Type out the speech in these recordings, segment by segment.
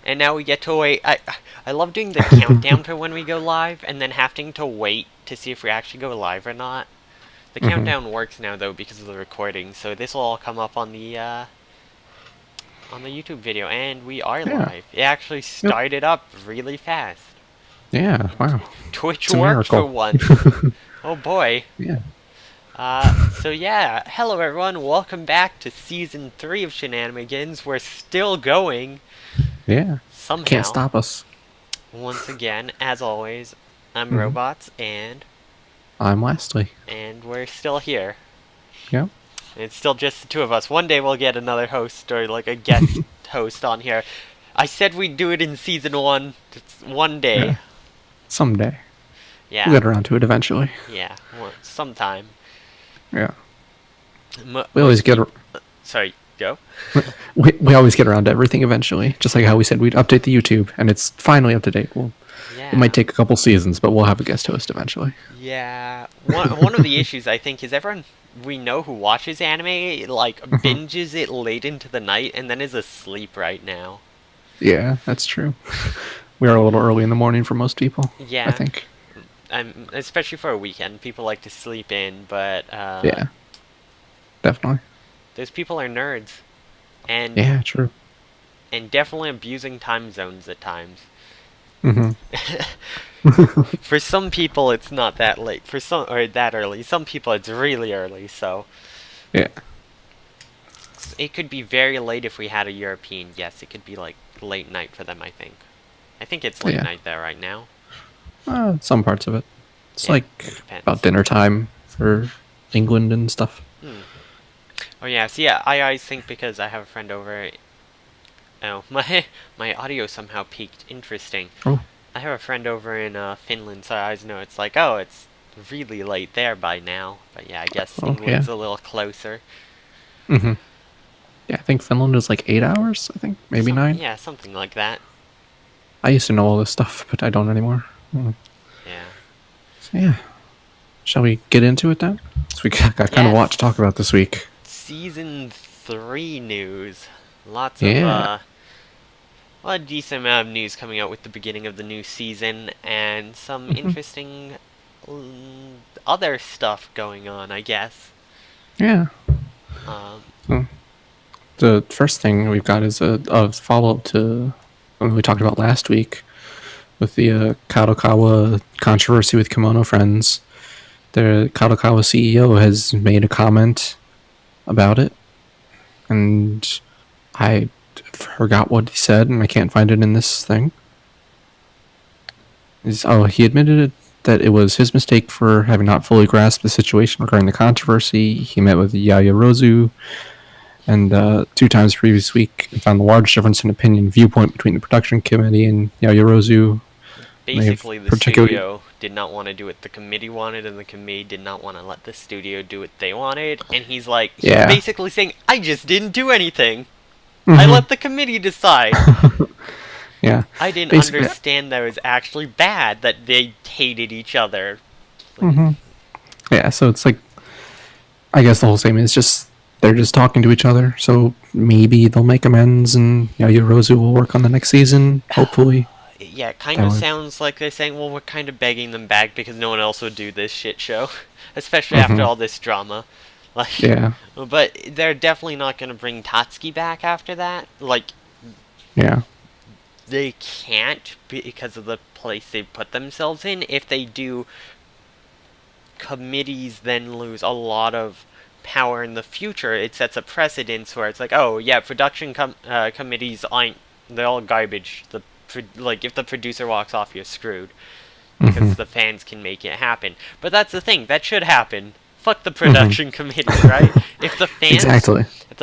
And now we get to wait. I love doing the countdown for when we go live, and then having to wait to see if we actually go live or not. The countdown works now though because of the recording, so this will all come up on the YouTube video, and we are live. It actually started up really fast. Yeah, wow. Twitch worked for once. Oh boy. Yeah. So yeah, hello everyone, welcome back to Season 3 of Shenanimegans. We're still going. Yeah. Somehow. Can't stop us. Once again, as always, I'm Robots, and... I'm Lastly. And we're still here. Yep. It's still just the two of us. One day we'll get another host, or like a guest host on here. I said we'd do it in Season 1. It's one day. Yeah. Someday. Yeah. We'll get around to it eventually. Yeah, sometime. Yeah. We always get... Sorry, go? we always get around to everything eventually. Just like how we said we'd update the YouTube, and it's finally up to date. It might take a couple seasons, but we'll have a guest host eventually. Yeah. One of the issues, I think, is everyone we know who watches anime, like, binges it late into the night and then is asleep right now. Yeah, that's true. We are a little early in the morning for most people, yeah. I think. Especially for a weekend, people like to sleep in, but... yeah, definitely. Those people are nerds. And yeah, true. And definitely abusing time zones at times. For some people, it's not that late. Or that early. Some people, it's really early. So yeah, it could be very late if we had a European. Yes, it could be like late night for them. I think it's late night there right now. Some parts of it. It's like about dinner time for England and stuff. Oh yeah. So yeah, I always think because I have a friend over. Oh, my audio somehow peaked. Interesting. Oh. I have a friend over in Finland, so I always know it's like, oh, it's really late there by now. But yeah, I guess England's a little closer. Yeah, I think Finland is like 8 hours, I think. Maybe 9. Yeah, something like that. I used to know all this stuff, but I don't anymore. Yeah. So yeah. Shall we get into it then? So we got kind of a lot to talk about this week. Season 3 news. Lots of, a decent amount of news coming out with the beginning of the new season, and some interesting other stuff going on, I guess. Yeah. The first thing we've got is a follow-up to what we talked about last week with the Kadokawa controversy with Kimono Friends. The Kadokawa CEO has made a comment about it, and I forgot what he said, and I can't find it in this thing. He admitted that it was his mistake for having not fully grasped the situation regarding the controversy. He met with Yayarozu, and 2 times previous week, and found a large difference in opinion viewpoint between the production committee and Yayarozu. Basically, the studio did not want to do what the committee wanted, and the committee did not want to let the studio do what they wanted. And he's like, he's basically saying, I just didn't do anything. I let the committee decide. Yeah. I didn't understand that it was actually bad, that they hated each other. Yeah, so it's like, I guess the whole statement is just, they're just talking to each other, so maybe they'll make amends, and Yayarozu will work on the next season, hopefully. Yeah, it kind of sounds like they're saying, well, we're kind of begging them back because no one else would do this shit show. Especially after all this drama. Like, yeah. But they're definitely not going to bring Tatsuki back after that. Like, yeah. They can't because of the place they put themselves in. If they do, committees then lose a lot of power in the future. It sets a precedence where it's like, oh, yeah, production committees aren't, they're all garbage. Like, if the producer walks off, you're screwed. Because the fans can make it happen. But that's the thing, that should happen. Fuck the production committee, right? If the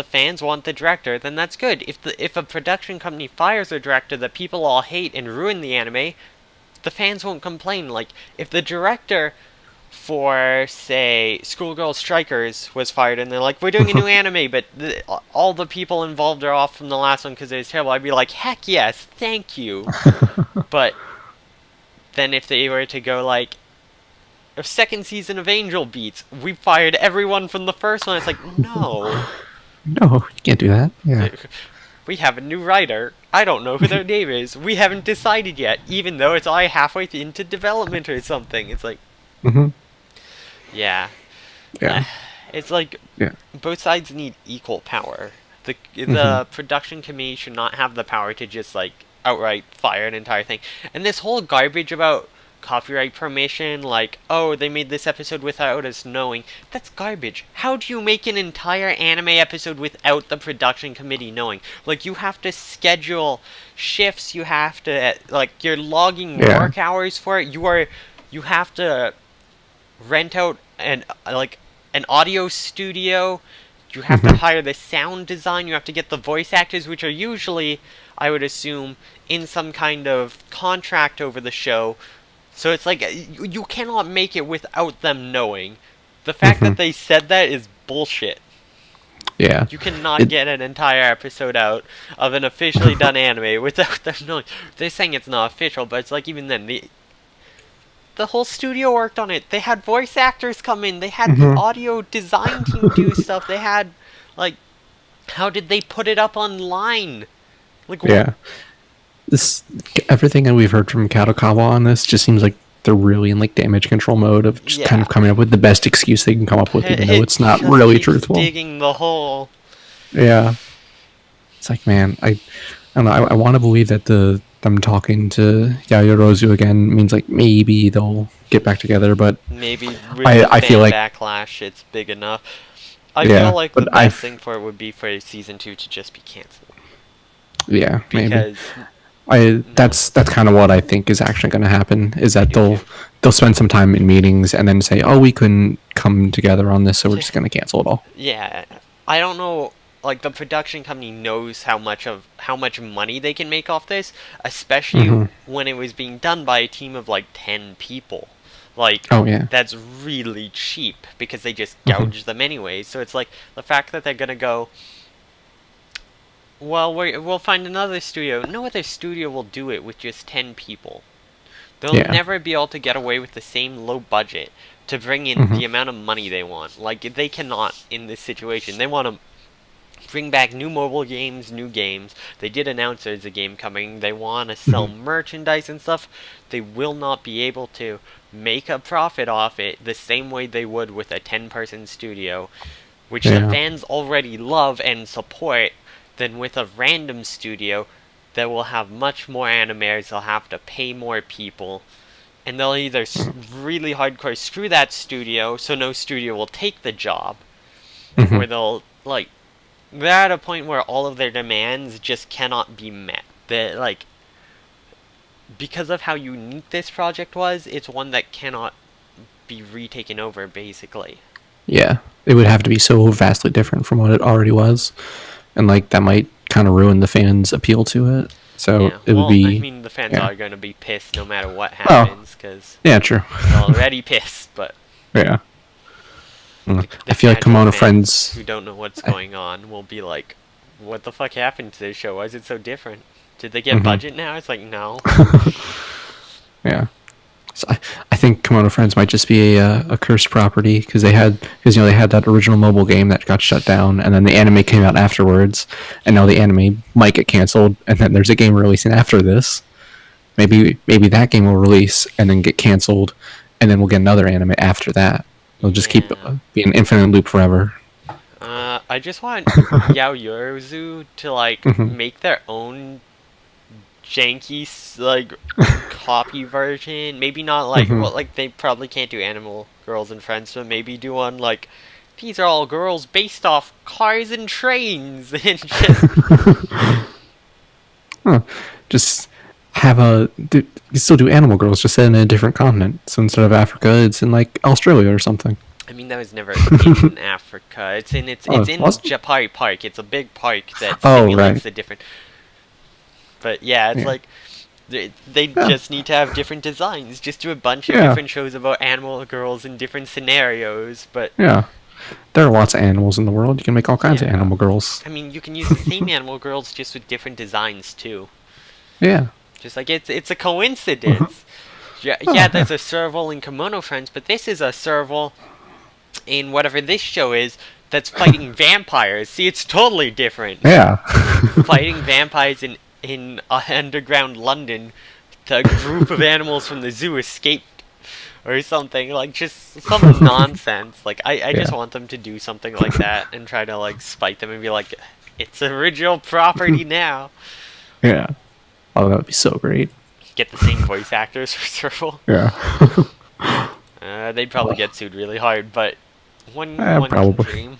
fans want the director, then that's good. If a production company fires a director that people all hate and ruin the anime, the fans won't complain. Like, if the director for, say, Schoolgirl Strikers was fired and they're like, we're doing a new anime, but all the people involved are off from the last one because it was terrible, I'd be like, heck yes, thank you. But then if they were to go like, a second season of Angel Beats, we fired everyone from the first one, it's like, no. No, you can't do that. Yeah. we have a new writer. I don't know who their name is. We haven't decided yet, even though it's already halfway into development or something. It's like, Mm-hmm. yeah. Yeah. It's like, Yeah. both sides need equal power. The Mm-hmm. production committee should not have the power to just, like, outright fire an entire thing. And this whole garbage about copyright permission, like, oh, they made this episode without us knowing, that's garbage. How do you make an entire anime episode without the production committee knowing? Like, you have to schedule shifts, you have to, like, you're logging Yeah. work hours for it, you have to rent out an audio studio. You have to Mhm. hire the sound design. You have to get the voice actors, which are usually, I would assume, in some kind of contract over the show. So it's like you cannot make it without them knowing. The fact that Mhm. they said that is bullshit. Yeah. You cannot It- get an entire episode out of an officially done anime without them knowing. They're saying it's not official, but it's like even then the whole studio worked on it. They had voice actors come in. They had the Mhm. audio design team do stuff. They had, like, how did they put it up online? Like, Yeah. This everything that we've heard from Kadokawa on this just seems like they're really in like damage control mode of just kind Yeah. of coming up with the best excuse they can come up with, even though it it's not just really keeps truthful. digging the hole. Yeah. It's like, man, I don't know. I want to believe that them talking to Yayorozu again means like maybe they'll get back together, but Maybe with I- the I feel fan like- backlash, it's big enough. I Yeah, feel like the but best thing for it would be for season 2 to just be canceled. yeah, maybe. Because That's kind of what I think is actually going to happen. Is that they'll spend some time in meetings and then say, "Oh, we couldn't come together on this, so we're just going to cancel it all." yeah, I don't know. Like, the production company knows how much money they can make off this, especially Mhm. when it was being done by a team of like 10 people. Like, Oh yeah. that's really cheap because they just Mhm. gouge them anyway. So it's like the fact that they're gonna go, well, we'll find another studio. No other studio will do it with just 10 people. They'll Yeah. never be able to get away with the same low budget to bring in Mhm. the amount of money they want. Like, they cannot in this situation. They want to bring back new mobile games, new games. They did announce there's a game coming. They want to sell merchandise and stuff. They will not be able to make a profit off it the same way they would with a 10-person studio, which the Yeah. fans already love and support, than with a random studio that will have much more animators. They'll have to pay more people, and they'll either really hardcore screw that studio so no studio will take the job, Mhm. or they'll, like, they're at a point where all of their demands just cannot be met. That, like, because of how unique this project was, it's one that cannot be retaken over, basically. Yeah, it would have to be so vastly different from what it already was, and like that might kind of ruin the fans' appeal to it. So Yeah, it would well, be. I mean, the fans yeah. are going to be pissed no matter what Oh. happens, because Yeah, true. they're already pissed, but Yeah. the I feel like casual Kimono fans Friends. who don't know what's going on will be like, what the fuck happened to this show? Why is it so different? Did they get Mhm. budget now? It's like, no. Yeah. So I think Kimono Friends might just be a cursed property because they had that original mobile game that got shut down, and then the anime came out afterwards, and now the anime might get canceled, and then there's a game releasing after this. Maybe that game will release and then get canceled, and then we'll get another anime after that. It'll just keep Yeah. be an infinite loop forever. I just want Yaoyorozu to, like, Mhm. make their own janky, like, copy version. Maybe not, like, Mhm. well, like, they probably can't do Animal Girls and Friends, but maybe do one, like, these are all girls based off cars and trains, and just, Huh. Just have you still do Animal Girls, just set in a different continent. So instead of Africa, it's in like Australia or something. I mean, that was never in Africa. It's in Oh, it's in wasn't? Japari Park. It's a big park that Oh, simulates right. the different. But yeah, it's Yeah. like they Yeah. just need to have different designs. Just do a bunch of Yeah. different shows about animal girls in different scenarios. But Yeah. There are lots of animals in the world. You can make all kinds of Yeah. animal girls. I mean, you can use the same animal girls just with different designs too. Yeah. Just like it's a coincidence. Yeah, Oh, yeah, there's yeah. a serval in Kimono Friends, but this is a serval in whatever this show is that's fighting vampires. See, it's totally different. Yeah. Fighting vampires in underground London, the group of animals from the zoo escaped or something, like just some nonsense. Like I just Yeah. want them to do something like that and try to like spite them and be like, it's original property now. Yeah. Oh, that would be so great. Get the same voice actors for several. Yeah. They'd probably get sued really hard, but one can Probably. dream.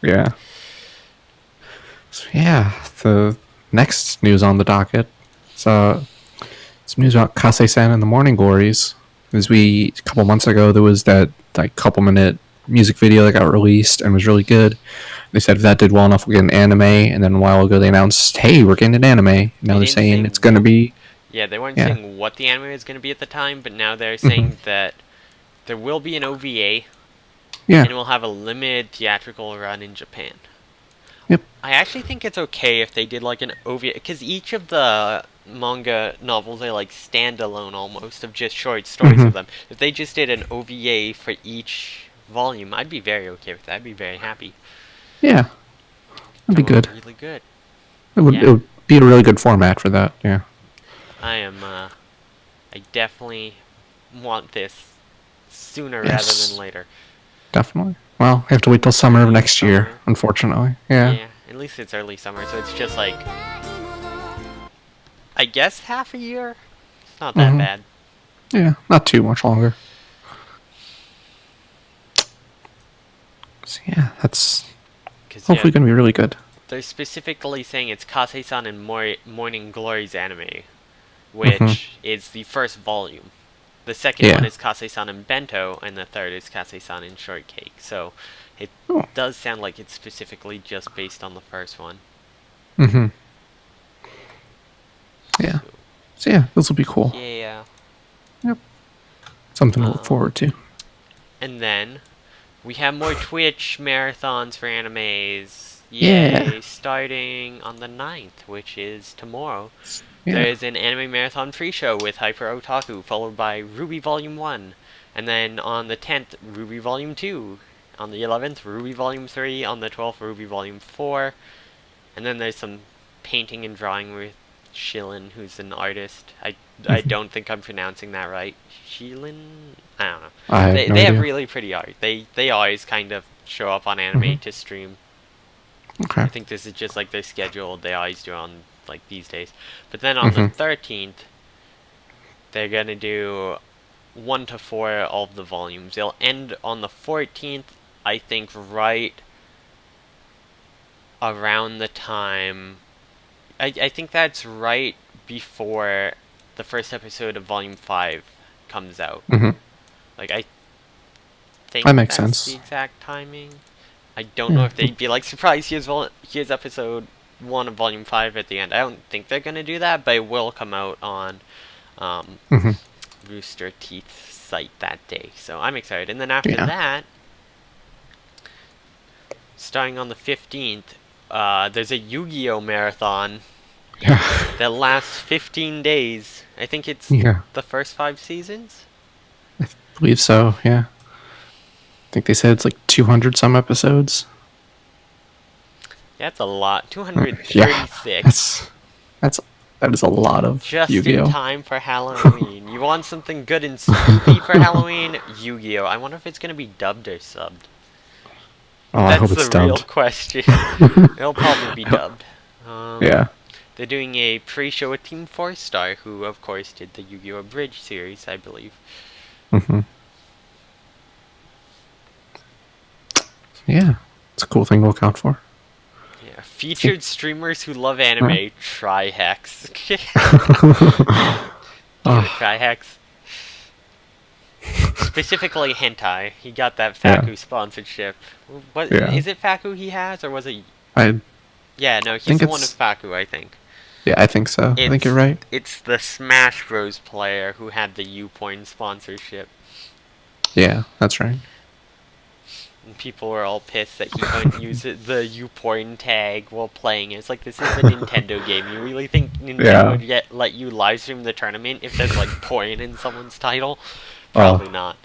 Yeah. So yeah, the next news on the docket. So some news about Kase-san and the Morning Glories. As a couple months ago, there was that like couple minute music video that got released and was really good. They said if that did well enough, we'll get an anime. And then a while ago, they announced, "Hey, we're getting an anime." Now they're didn't saying say it's going to be. Yeah, they weren't Yeah. saying what the anime is going to be at the time, but now they're saying that there will be an OVA Yeah. and it will have a limited theatrical run in Japan. Yep. I actually think it's okay if they did like an OVA, because each of the manga novels are like standalone almost of just short stories of them. If they just did an OVA for each volume, I'd be very okay with that. I'd be very happy. Yeah. That'd be good. Really good. It would. Yeah. It would be a really good format for that. Yeah. I definitely want this sooner Yes. rather than later. Definitely. Well, I have to wait till summer of next year, Summer. unfortunately. Yeah. Yeah, at least it's early summer, so it's just like, I guess half a year? It's not that bad. Yeah. Not too much longer. So yeah, that's 'Cause, hopefully yeah, going to be really good. they're specifically saying it's Kase-san and Morning Glory's anime, which is the first volume. The second Yeah. one is Kase-san and Bento, and the third is Kase-san and Shortcake. So it Oh. does sound like it's specifically just based on the first one. Mm-hmm. Yeah. So yeah, this will be cool. Yeah. Something to look forward to. And then we have more Twitch marathons for animes. Yeah. Yay! Starting on the 9th, which is tomorrow. Yeah. There is an anime marathon pre-show with Hyper Otaku, followed by Ruby Volume 1. And then on the 10th, Ruby Volume 2. On the 11th, Ruby Volume 3. On the 12th, Ruby Volume 4. And then there's some painting and drawing with Shilin, who's an artist. I don't think I'm pronouncing that right. Shilin? I don't know. I have They no have idea. really pretty art. They always kind of show up on anime to stream. Okay. I think this is just like their schedule. They always do on like these days. But then on the 13th, they're gonna do 1 to 4 of the volumes. They'll end on the 14th, I think, right around the time. I think that's right before the first episode of Volume 5 comes out. Mm-hmm. Like, I think That makes that's sense. the exact timing. I don't know if they'd be like, surprise, here's episode 1 of Volume 5 at the end. I don't think they're gonna do that, but it will come out on Rooster Teeth's site that day. So I'm excited. And then after Yeah. that, starting on the 15th, there's a Yu-Gi-Oh! Marathon Yeah. that lasts 15 days. I think it's Yeah. the first 5 seasons? I believe so. Yeah. I think they said it's like 200 some episodes. Yeah, that's a lot. Yeah. 236. That is a lot of Just Yu-Gi-Oh. in time for Halloween. You want something good and spooky for Halloween? Yu-Gi-Oh! I wonder if it's gonna be dubbed or subbed. Oh, I That's hope it's the real dubbed. question. It'll probably be dubbed. Yeah. They're doing a pre-show with Team 4 Star, who of course did the Yu-Gi-Oh! Bridge series, I believe. Mm-hmm. Yeah. It's a cool thing to look out for. Yeah, featured streamers who love anime. Try Hex. Try Hex. Specifically hentai. He got that Faku sponsorship. What Yeah. is it? Faku he has, or was it? I Yeah, no, he's think the one of it's- Faku, I think. Yeah, I think so. I think you're right. It's the Smash Bros. Player who had the U-Porn sponsorship. Yeah, that's right. And people were all pissed that he couldn't use the U-Porn tag while playing. It's like, this is a Nintendo game. You really think Nintendo would let you live stream the tournament if there's like porn in someone's title? Probably not.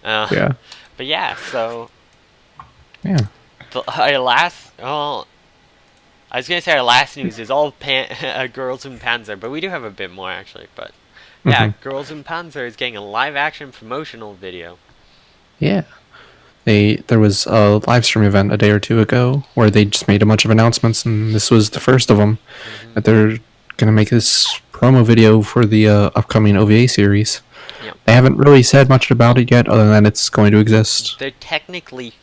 Yeah. But yeah, so Yeah. Our last, oh, I was gonna say our last news is all Girls und Panzer, but we do have a bit more actually. But yeah, Hmm. Girls und Panzer is getting a live-action promotional video. Yeah. There was a live stream event a day or two ago where they just made a bunch of announcements, and this was the first of them. Hmm. That they're gonna make this promo video for the upcoming OVA series. Yep. They haven't really said much about it yet, other than it's going to exist. They're technically,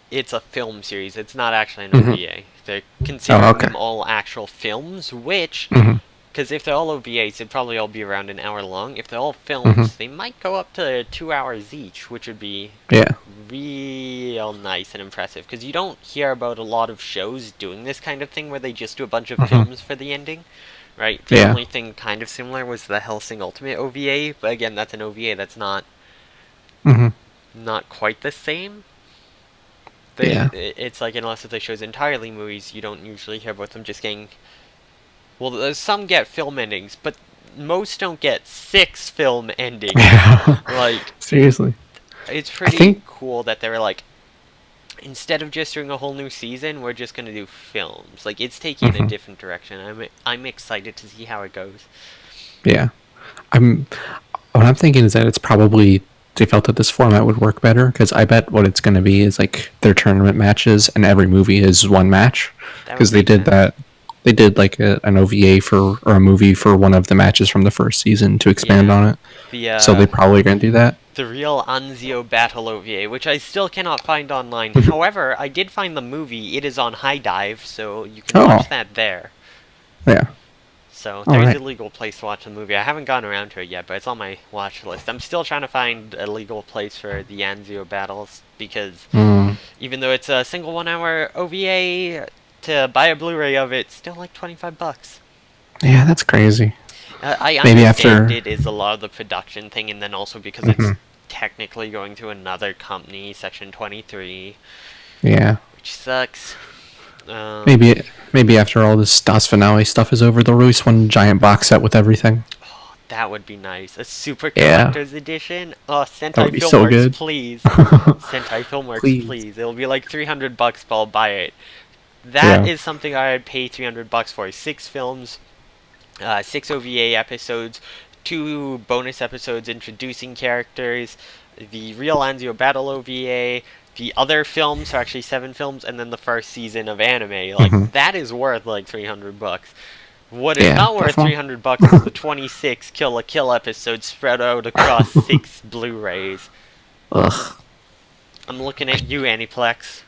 it's a film series. It's not actually an Mhm. OVA. They're considering Okay. them all actual films, which, Hmm. because if they're all OVAs, they'd probably all be around an hour long. If they're all films, Hmm. they might go up to 2 hours each, which would be Yeah. real nice and impressive. Because you don't hear about a lot of shows doing this kind of thing where they just do a bunch of Hmm. films for the ending. Right? The Yeah. only thing kind of similar was the Hellsing Ultimate OVA, but again, that's an OVA. That's not Hmm. quite the same. Yeah. It's like unless if they shows entirely movies, you don't usually hear about them just getting. Well, some get film endings, but most don't get 6 film endings. Like, Seriously. it's I pretty think. cool that they were like, instead of just doing a whole new season, we're just gonna do films. Like, it's taking a Mhm. different direction. I'm excited to see how it goes. Yeah. I'm. What I'm thinking is that it's probably they felt that this format would work better because I bet what it's going to be is like their tournament matches and every movie is one match That because would they make did sense. that. They did like an OVA for or a movie for one of the matches from the first season to expand Yeah. on it. The So they probably going to do that. the real Anzio Battle OVA, which I still cannot find online. However, I did find the movie. It is on High Dive, so you can Oh. watch that there. Yeah. So All there's right. a legal place to watch the movie. I haven't gotten around to it yet, but it's on my watch list. I'm still trying to find a legal place for the Anzio battles because Mm. even though it's a single 1 hour OVA, to buy a Blu-ray of it, still like $25. Yeah, that's crazy. I Maybe understand after. it is a lot of the production thing, and then also because it's Mhm. technically going to another company, Section 23, Yeah. which sucks. Maybe after all this DOS finale stuff is over, they'll release one giant box set with everything. That would be nice. A super Yeah. collector's edition. Oh, That Sentai would be so Filmworks, good. please. Sentai Filmworks, Please. please. It'll be like $300, but I'll buy it. That Yeah. is something I'd pay $300 for. 6 films, 6 OVA episodes, 2 bonus episodes introducing characters, the real Anzio Battle OVA, the other films are actually 7 films, and then the first season of anime. Like, Mhm. that is worth like $300. What is Yeah, not worth definitely. $300 is the 26 Kill la Kill episodes spread out across 6 Blu-rays. Ugh. I'm looking at you, Aniplex.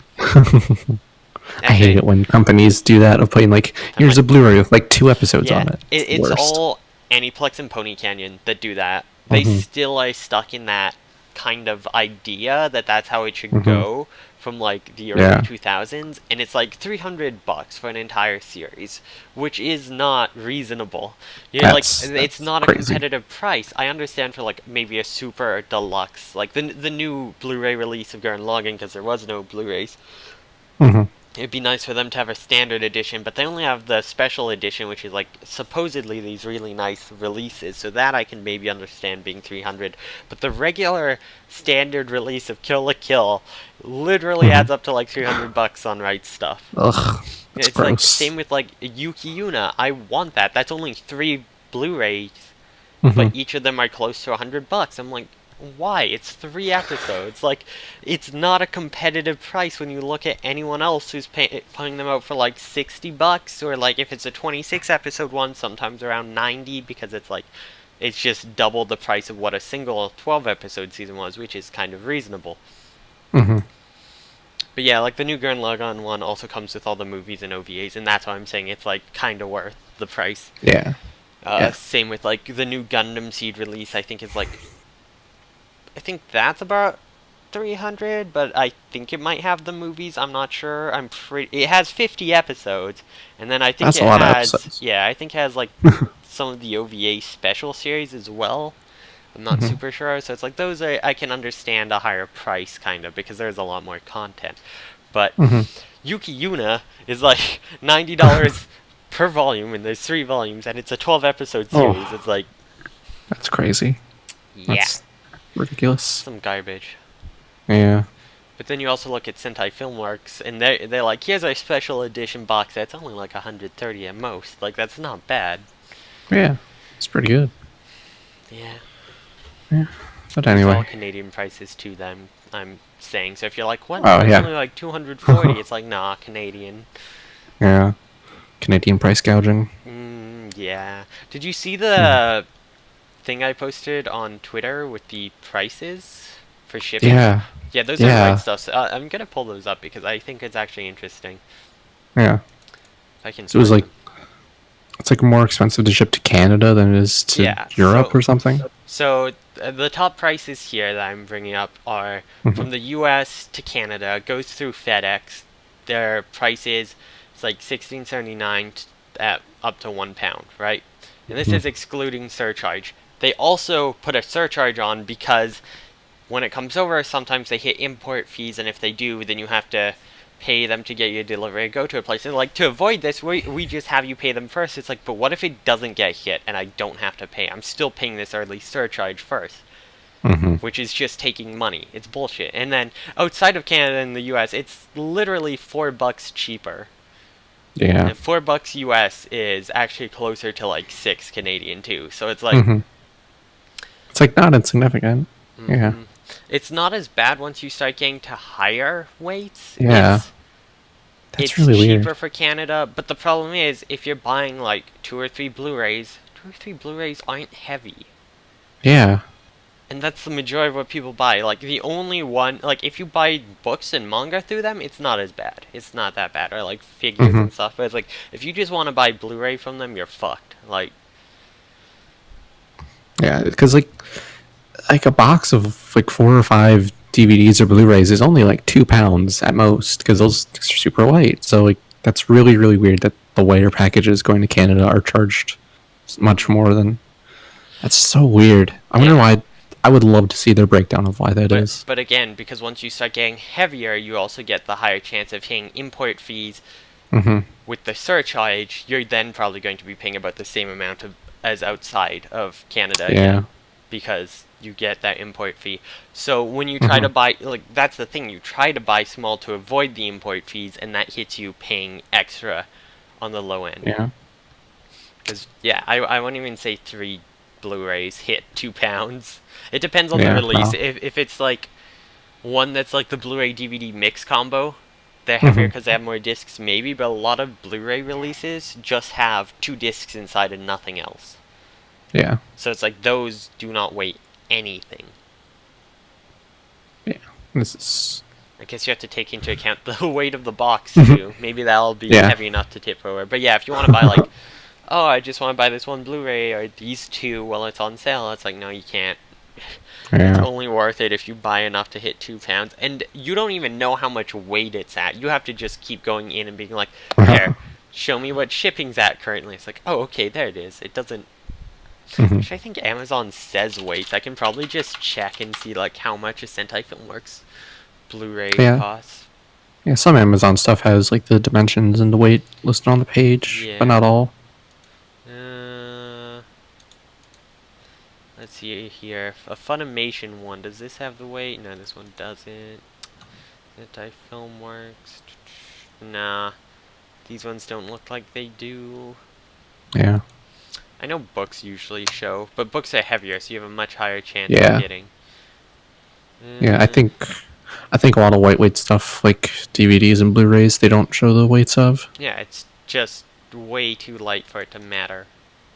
I hate it when companies do that of putting like here's a Blu-ray with like 2 episodes Yeah, on it. it's Worst. all Aniplex and Pony Canyon that do that. They Mhm. still are stuck in that kind of idea that that's how it should Mhm. go from like the early Yeah. 2000s, and it's like $300 for an entire series, which is not reasonable. Yeah, like it's That's not a crazy. competitive price. I understand for like maybe a super or deluxe, like the new Blu-ray release of Gurren Lagann, because there was no Blu-rays. Mhm. It'd be nice for them to have a standard edition, but they only have the special edition, which is like supposedly these really nice releases, so that I can maybe understand being 300. But the regular standard release of Kill la Kill literally Mhm. adds up to like $300 on Right Stuff. Ugh. That's It's like gross. same with like Yuki Yuna. I want that. That's only 3 Blu-rays, Mhm. but each of them are close to $100. I'm like, why? It's 3 episodes. Like, it's not a competitive price when you look at anyone else who's putting them out for like $60, or like if it's a 26 episode one, sometimes around 90, because it's like it's just double the price of what a single 12 episode season was, which is kind of reasonable. Mhm. But yeah, like the new Gurren Lagann one also comes with all the movies and OVAs, and that's why I'm saying it's like kind of worth the price. Yeah. Yeah. Same with like the new Gundam Seed release. I think that's about 300, but I think it might have the movies. I'm not sure. It has 50 episodes, and then I think That's it a lot of has episodes. yeah, I think it has like some of the OVA special series as well. I'm not Mhm. super sure, so it's like those I can understand a higher price kind of because there's a lot more content. But Mhm. Yuki Yuna is like $90 per volume, and there's 3 volumes, and it's a 12 episode Oh. series. It's like, That's crazy. yeah, That's ridiculous. some garbage. Yeah. But then you also look at Sentai Filmworks, and they're like, here's our special edition box set. It's only like 130 at most. Like, that's not bad. Yeah, it's pretty good. Yeah. Yeah, but It's anyway. all Canadian prices too. Them I'm saying. So if you're like, what? Oh, It's yeah. only like 240. It's like, nah, Canadian. Yeah, Canadian price gouging. Yeah. Did you see the thing I posted on Twitter with the prices for shipping? Yeah, Yeah, those are yeah, white stuff. So I'm gonna pull those up because I think it's actually interesting. yeah. If I can So it was find like, it's like more expensive to ship to Canada than it is to Yeah, Europe so- or something. So the top prices here that I'm bringing up are from the U.S. to Canada. Goes through FedEx. Their price is it's like $16.79 at up to £1, right? And this is excluding surcharge. They also put a surcharge on because when it comes over, sometimes they hit import fees, and if they do, then you have to pay them to get your delivery go to a place. And like, to avoid this, we just have you pay them first. It's like, but what if it doesn't get hit and I don't have to pay? I'm still paying this early surcharge first, which is just taking money. It's bullshit. And then outside of Canada and the US, it's literally $4 cheaper. Yeah. And $4 US is actually closer to like 6 Canadian too. So it's like, It's like not insignificant. Yeah. it's not as bad once you start getting to higher weights. Yeah. That's It's really cheaper weird. for Canada, but the problem is if you're buying like 2 or 3 Blu-rays aren't heavy. Yeah. And that's the majority of what people buy. Like, the only one, like, if you buy books and manga through them, it's not as bad. It's not that bad. Or, like, figures and stuff. But it's like, if you just want to buy Blu-ray from them, you're fucked. Like, Yeah, because like a box of like 4 or 5 DVDs or Blu-rays is only like £2 at most because those are super light. So like that's really really weird that the wire packages going to Canada are charged much more than. That's so weird. I wonder why. I would love to see their breakdown of why that is. but again, because once you start getting heavier, you also get the higher chance of paying import fees. With the surcharge, you're then probably going to be paying about the same amount as outside of Canada. Yeah. Again, because you get that import fee. So when you try to buy, like, that's the thing, you try to buy small to avoid the import fees, and that hits you paying extra on the low end. Yeah. Because, yeah, I wouldn't even say 3 Blu-rays hit £2. It depends on the Yeah, release. wow. If it's like one that's like the Blu-ray DVD mix combo, they're heavier because they have more discs, maybe, but a lot of Blu-ray releases just have 2 discs inside and nothing else. Yeah. So it's like those do not weigh anything. Yeah. This is. I guess you have to take into account the weight of the box too. Maybe that'll be Yeah. heavy enough to tip over. But yeah, if you want to buy like, oh, I just want to buy this one Blu-ray or these 2 while it's on sale, it's like, no, you can't. It's Yeah. only worth it if you buy enough to hit £2, and you don't even know how much weight it's at. You have to just keep going in and being like, here, show me what shipping's at currently. It's like, oh, okay, there it is. It doesn't. Which I think Amazon says weight. I can probably just check and see like how much a Sentai Filmworks Blu-ray Yeah. costs. Yeah. Some Amazon stuff has like the dimensions and the weight listed on the page, Yeah. but not all. Let's see here. A Funimation one. Does this have the weight? No, this one doesn't. Sentai Filmworks. Nah. These ones don't look like they do. Yeah. I know books usually show, but books are heavier, so you have a much higher chance Yeah. of getting. Yeah. I think a lot of lightweight stuff like DVDs and Blu-rays they don't show the weights of. Yeah, it's just way too light for it to matter.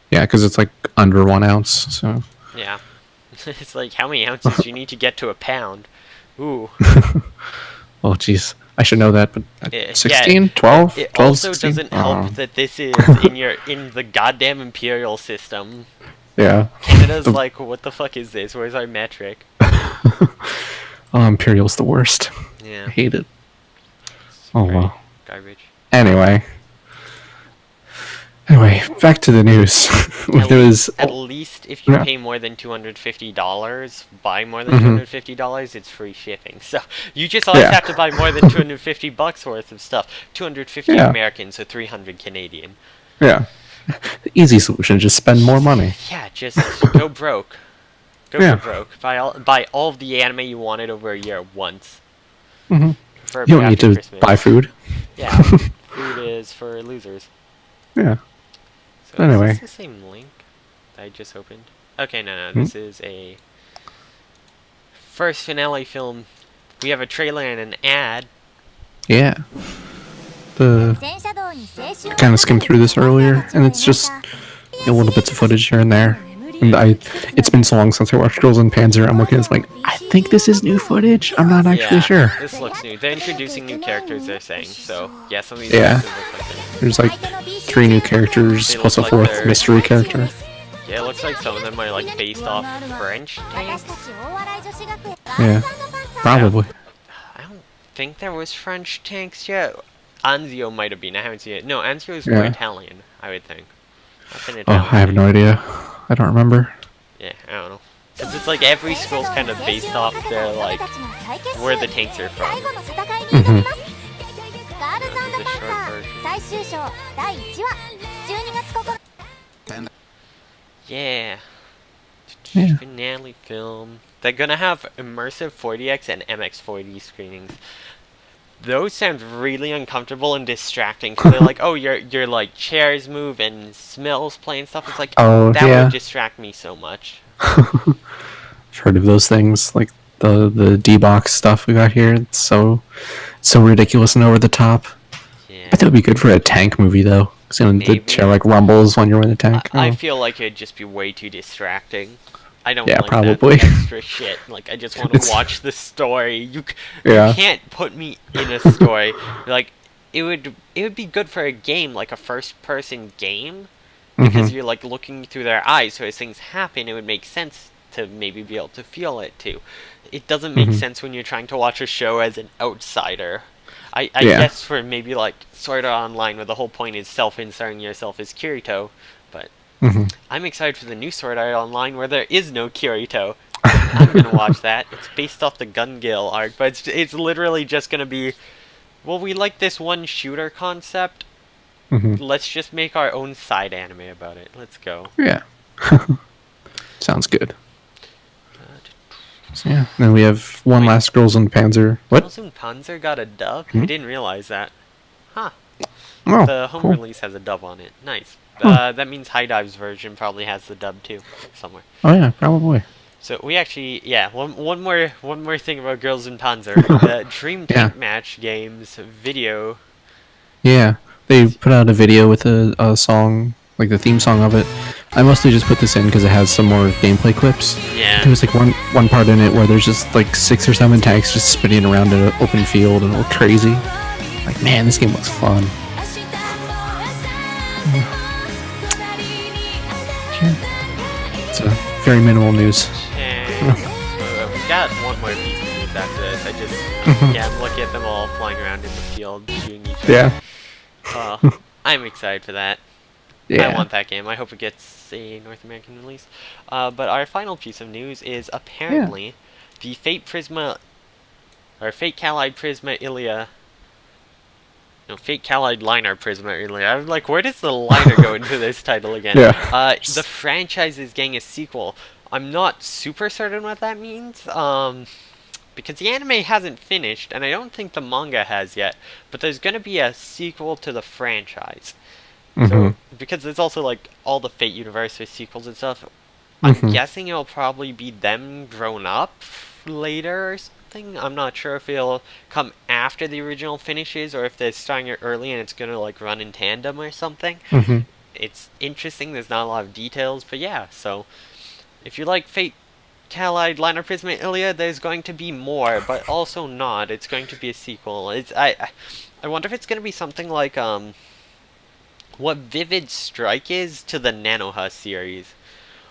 Yeah, because it's like under 1 ounce. So. Yeah. It's like, how many ounces do you need to get to a pound? Ooh. Oh, jeez. I should know that, but Yeah, 16? 12? It 12, also 16? doesn't help that this is in the goddamn imperial system. Yeah. Canada's like, what the fuck is this? Where's our metric? Imperial's the worst. Yeah. I hate it. It's Oh, great. well. Garbage. Anyway, back to the news. There was At least if you Yeah. pay more than $250, buy more than $250, it's free shipping. So you just always Yeah. have to buy more than $250 worth of stuff. 250 Yeah. American, so 300 Canadian. yeah, the easy solution: just spend more money. Yeah, just go broke. Go Yeah. for broke. Buy all of the anime you wanted over a year once. Hmm. Preferably You don't need after to Christmas. buy food. Yeah, food is for losers. Yeah. So is Anyway. this the same link that I just opened? Okay, no, Hmm? this is a first finale film. We have a trailer and an ad. Yeah. The kind of skimmed through this earlier, and it's just little bits of footage here and there. And it's been so long since I watched Girls in Panzer. I'm looking at it like, I think this is new footage. I'm not actually sure. This looks new. They're introducing new characters, they're saying. So, yeah, some of these Yeah. faces look like they're... There's like 3 new characters They plus a look like 4th they're- mystery character. Yeah, it looks like some of them are like based off French tanks. Yeah, probably. I don't think there was French tanks yet. Anzio might have been. I haven't seen it. No, Anzio is more Yeah. Italian, I would think. That's an Oh, Italian I have no idea. I don't remember. Yeah, I don't know. Since it's like every school's kind of based off their like where the tanks are from. Hmm. The short version. Yeah. Yeah. Finale film. They're gonna have immersive 4DX and MX4D screenings. Those sound really uncomfortable and distracting because they're like, oh, your like chairs move and smells play and stuff. It's like, Oh, that yeah. would distract me so much. I've heard of those things, like the D-box stuff we got here. It's so ridiculous and over the top. Yeah. I think it would be good for a tank movie though. So the Maybe. chair like rumbles when you're in the tank. I Oh. feel like it'd just be way too distracting. I don't Yeah, like probably. that extra shit. Like, I just want to It's- watch the story. You Yeah. can't put me in a story. Like, it would be good for a game, like a first-person game, because Mhm. you're like looking through their eyes. So as things happen, it would make sense to maybe be able to feel it too. It doesn't make Mhm. sense when you're trying to watch a show as an outsider. I Yeah. guess for maybe like Sword Art Online, where the whole point is self-inserting yourself as Kirito, but Mhm. I'm excited for the new Sword Art Online where there is no Kirito. I'm gonna watch that. It's based off the Gun Gale arc, but it's literally just gonna be, well, we like this one shooter concept. Mhm. Let's just make our own side anime about it. Let's go. Yeah. Sounds good. So, yeah. Then we have one Wait. last Girls in Panzer. What? Girls in Panzer got a dub? Hmm? I didn't realize that. Huh. Oh, The home cool. release has a dub on it. Nice. Huh. That means High Dive's version probably has the dub too, somewhere. Oh yeah, probably. So we actually, yeah, one more thing about Girls in Panzer. The Dream Yeah. Tank Match games video. Yeah, they put out a video with a song, like the theme song of it. I mostly just put this in because it has some more gameplay clips. Yeah. There was like one part in it where there's just like 6 or 7 tanks just spinning around in an open field and it looked crazy. Like, man, this game looks fun. It's very minimal news. We got one more piece of news after this. Yeah, I'm looking at them all flying around in the field, shooting each other. Yeah. I'm excited for that. Yeah. I want that game. I hope it gets a North American release. But our final piece of news is apparently the Fate Prisma, or Fate Callide Prisma Ilia. No, Fate Callide Liner Prisma Ilia. I'm like, where does the liner go into this title again? Yeah. The franchise is getting a sequel. I'm not super certain what that means. Because the anime hasn't finished, and I don't think the manga has yet. But there's gonna be a sequel to the franchise. So, because there's also like all the Fate universe with sequels and stuff, I'm guessing it'll probably be them grown up later or something. I'm not sure if it'll come after the original finishes or if they're starting it early and it's gonna like run in tandem or something. It's interesting. There's not a lot of details, but yeah. So, if you like Fate Callide Liner Prisma Ilia, there's going to be more, but also not. It's going to be a sequel. I wonder if it's gonna be something like what Vivid Strike is to the Nanoha series.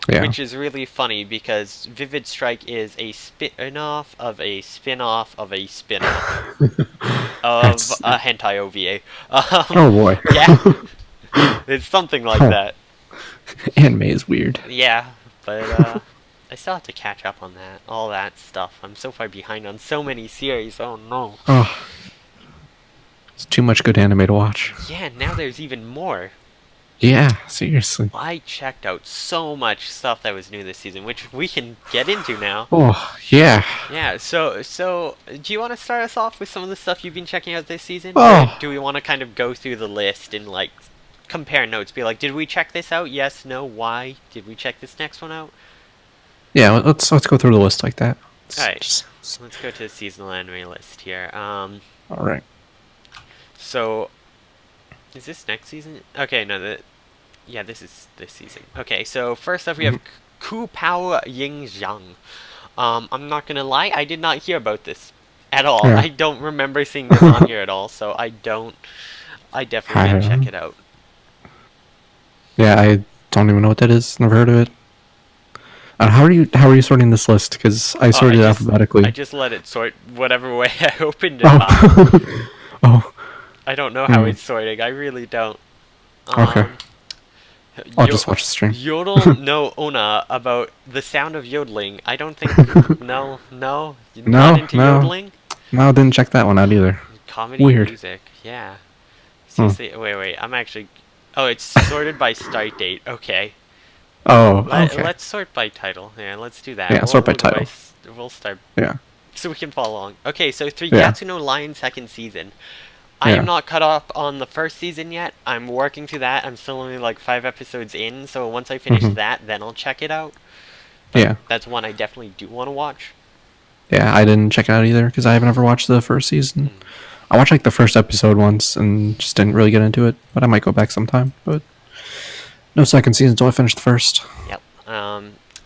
Yeah. Which is really funny because Vivid Strike is a spin-off of a spin-off of a spin-off of a hentai OVA. Oh boy. Yeah. It's something like that. Anime is weird. Yeah, but I still have to catch up on that. All that stuff. I'm so far behind on so many series. Oh no. Oh. It's too much good anime to watch. Yeah, now there's even more. Yeah, seriously. I checked out so much stuff that was new this season, which we can get into now. Oh, yeah. Yeah, so do you want to start us off with some of the stuff you've been checking out this season, or Oh, do we want to kind of go through the list and like compare notes? Be like, did we check this out? Yes, no, why? Did we check this next one out? yeah. Let's go through the list like that. All right, let's go to the seasonal anime list here. All right. So is this next season? Okay, no, yeah, this is this season. Okay, so first up we have Ku Pao Ying Zhang. I'm not gonna lie, I did not hear about this at all. Yeah. I don't remember seeing this on here at all, so I definitely didn't check it out. Yeah, I don't even know what that is. Never heard of it. How are you sorting this list? Because I Oh, sorted it alphabetically. I just let it sort whatever way I opened it up. Oh. Oh. I don't know how it's sorting, I really don't. Okay. I'll just watch the stream. Yodel no Ona about the sound of yodeling. I don't think. No, not into No. yodeling. No, didn't check that one out either. Comedy Weird. music, yeah. Seriously, wait. I'm actually. Oh, it's sorted by start date. Okay. Oh, okay. Let's sort by title. Yeah, let's do that. Yeah, sort by title. We'll start. Yeah. So we can follow along. Okay, so Yeah. Gatsu no Lion second season. I am not caught up on the first season yet. I'm working through that. I'm still only like 5 episodes in, so once I finish that, then I'll check it out. But Yeah. that's one I definitely do want to watch. Yeah, I didn't check it out either because I haven't ever watched the first season. I watched like the first episode once and just didn't really get into it, but I might go back sometime. But no second season until I finish the first. Yep.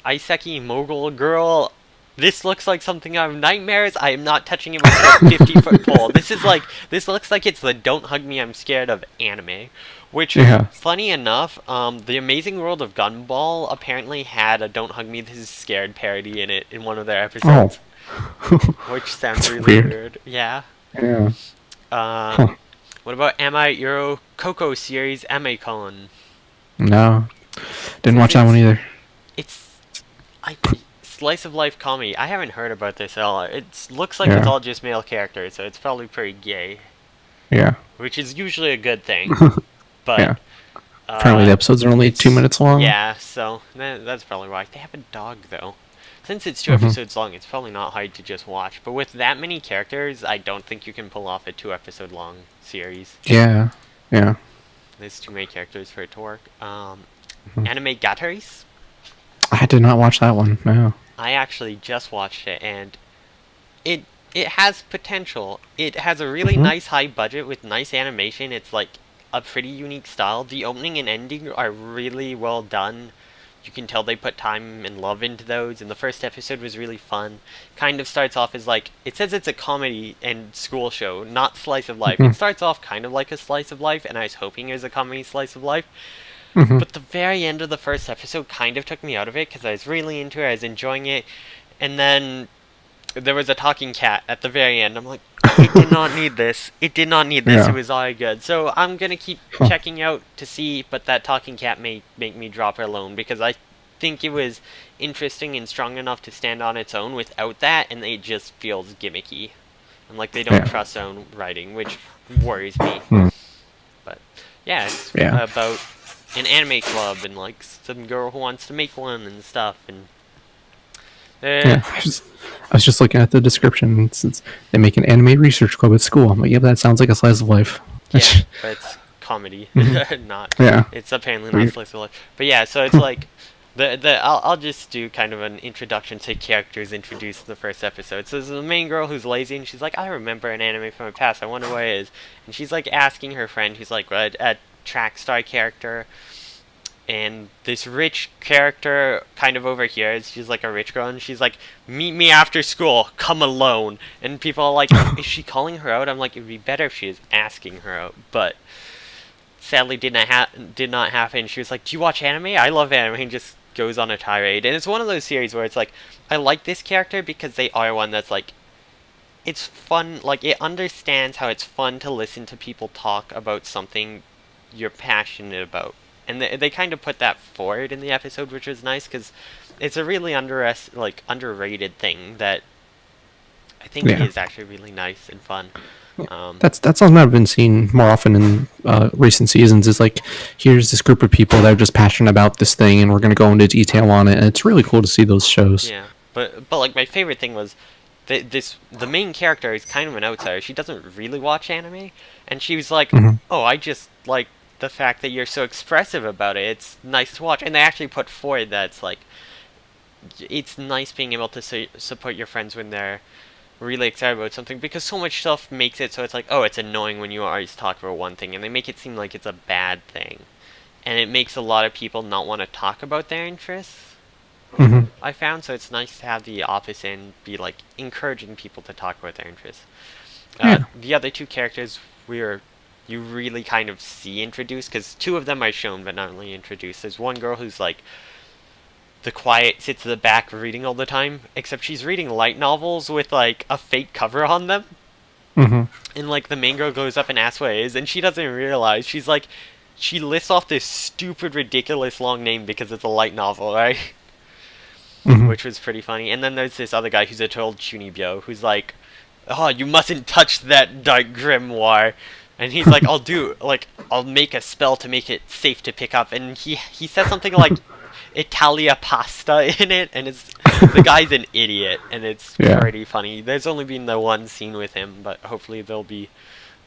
Iseki Mogul Girl. This looks like something out of nightmares. I am not touching it with a 50-foot pole. This looks like it's the "Don't Hug Me, I'm Scared" of anime. Which, funny enough, The Amazing World of Gumball apparently had a "Don't Hug Me, This Is Scared" parody in it in one of their episodes. Which sounds really weird. Yeah. Yeah. What about Am I Euro Coco series Amecon? No. Didn't watch that one either. It's slice of life comedy. I haven't heard about this at all. It looks like it's all just male characters, so it's probably pretty gay. Yeah. Which is usually a good thing. But yeah. Apparently the episodes are only 2 minutes long. Yeah, so that's probably why. They have a dog though. Since it's 2 episodes long, it's probably not hard to just watch. But with that many characters, I don't think you can pull off a 2-episode long series. Yeah. Yeah. There's too many characters for it to work. Anime Gataris? I did not watch that one. No. I actually just watched it, and it has potential. It has a really nice high budget with nice animation. It's like a pretty unique style. The opening and ending are really well done. You can tell they put time and love into those, and the first episode was really fun. Kind of starts off as like, it says it's a comedy and school show, not slice of life. It starts off kind of like a slice of life, and I was hoping it was a comedy slice of life. But the very end of the first episode kind of took me out of it, because I was really into it, I was enjoying it, and then there was a talking cat at the very end. I'm like, it did not need this. It did not need this. It was all good. So I'm going to keep checking out to see, but that talking cat may make me drop it alone, because I think it was interesting and strong enough to stand on its own without that, and it just feels gimmicky. And like they don't trust their own writing, which worries me. But yeah, it's about an anime club and like some girl who wants to make one and stuff, and I was just looking at the description. They make an anime research club at school. I'm like, yeah, that sounds like a slice of life. Yeah, but it's comedy, not. Yeah. It's apparently not slice of life. But yeah, so it's like I'll just do kind of an introduction to characters introduced in the first episode. So there's the main girl who's lazy, and she's like, I remember an anime from my past. I wonder what it is. And she's like asking her friend, who's like a track star character. And this rich character kind of over here, she's like a rich girl, and she's like, meet me after school, come alone. And people are like, is she calling her out? I'm like, it would be better if she was asking her out. But sadly did not happen. She was like, do you watch anime? I love anime, and just goes on a tirade. And it's one of those series where it's like, I like this character because they are one that's like, it's fun, like it understands how it's fun to listen to people talk about something you're passionate about. And they kind of put that forward in the episode, which was nice, because it's a really underrated thing that I think is actually really nice and fun. That's something I've been seeing more often in recent seasons. Is like, here's this group of people that are just passionate about this thing, and we're going to go into detail on it. And it's really cool to see those shows. Yeah, but like my favorite thing was the main character is kind of an outsider. She doesn't really watch anime, and she was like, "Oh, I just like the fact that you're so expressive about it. It's nice to watch." And they actually put forward that it's nice being able to support your friends when they're really excited about something, because so much stuff makes it so it's like, oh, it's annoying when you always talk about one thing, and they make it seem like it's a bad thing, and it makes a lot of people not want to talk about their interests. I found, so it's nice to have the opposite and be like encouraging people to talk about their interests. The other two characters you really kind of see introduced, because two of them are shown but not really introduced. There's one girl who's like the quiet, sits at the back reading all the time, except she's reading light novels with like a fake cover on them. And like the main girl goes up and asks what it is, and she doesn't realize. She lists off this stupid, ridiculous long name because it's a light novel, right? Which was pretty funny. And then there's this other guy who's a total chunibyo, who's like, "Oh, you mustn't touch that dark grimoire." And he's like, I'll make a spell to make it safe to pick up. And he says something like Italia pasta in it, and the guy's an idiot, and it's pretty funny. There's only been the one scene with him, but hopefully there'll be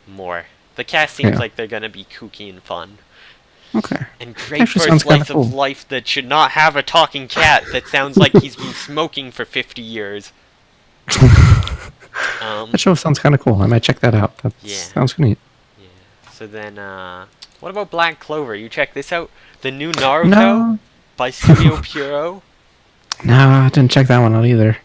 more. The cast seems like they're gonna be kooky and fun. Okay. And great for a slice of life that should not have a talking cat that sounds like he's been smoking for 50 years. That show sounds kind of cool. I might check that out. That sounds neat. Yeah. So then, what about Black Clover? You check this out? The new Naruto by Studio Puro? No, I didn't check that one out either.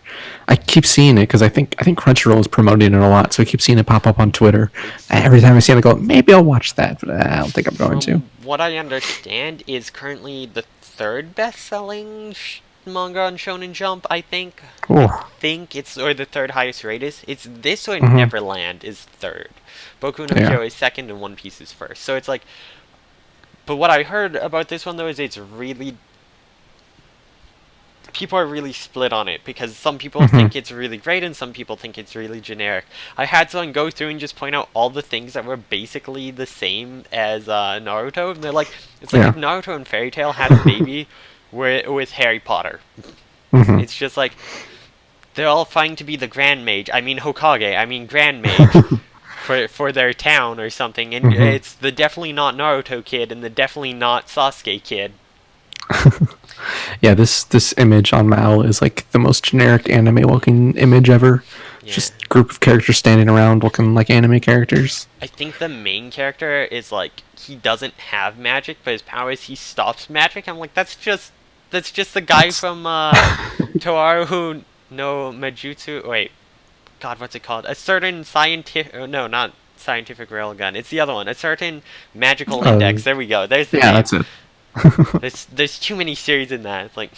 I keep seeing it because I think Crunchyroll is promoting it a lot, so I keep seeing it pop up on Twitter. Every time I see it, I go, maybe I'll watch that, but I don't think I'm going to. What I understand is currently the third best-selling manga on Shonen Jump, I think. I think it's, or the third highest rated. It's this or Neverland is third. Boku no Hero is second, and One Piece is first. So it's like, but what I heard about this one though is it's really, people are really split on it, because some people think it's really great and some people think it's really generic. I had someone go through and just point out all the things that were basically the same as Naruto, and they're like, it's like if Naruto and Fairy Tail had a baby with Harry Potter. It's just like, they're all fighting to be the Grand Mage, Grand Mage, for their town or something, and it's the definitely not Naruto kid and the definitely not Sasuke kid. Yeah, this image on Mal is like the most generic anime looking image ever. Just group of characters standing around looking like anime characters. I think the main character is like, he doesn't have magic, but his power is he stops magic. I'm like, that's just the guy from Toaru no Majutsu. Wait, God, what's it called? A certain scientific, no, not scientific railgun. It's the other one. A certain magical index. There we go. There's the name. That's it. There's too many series in that. It's like,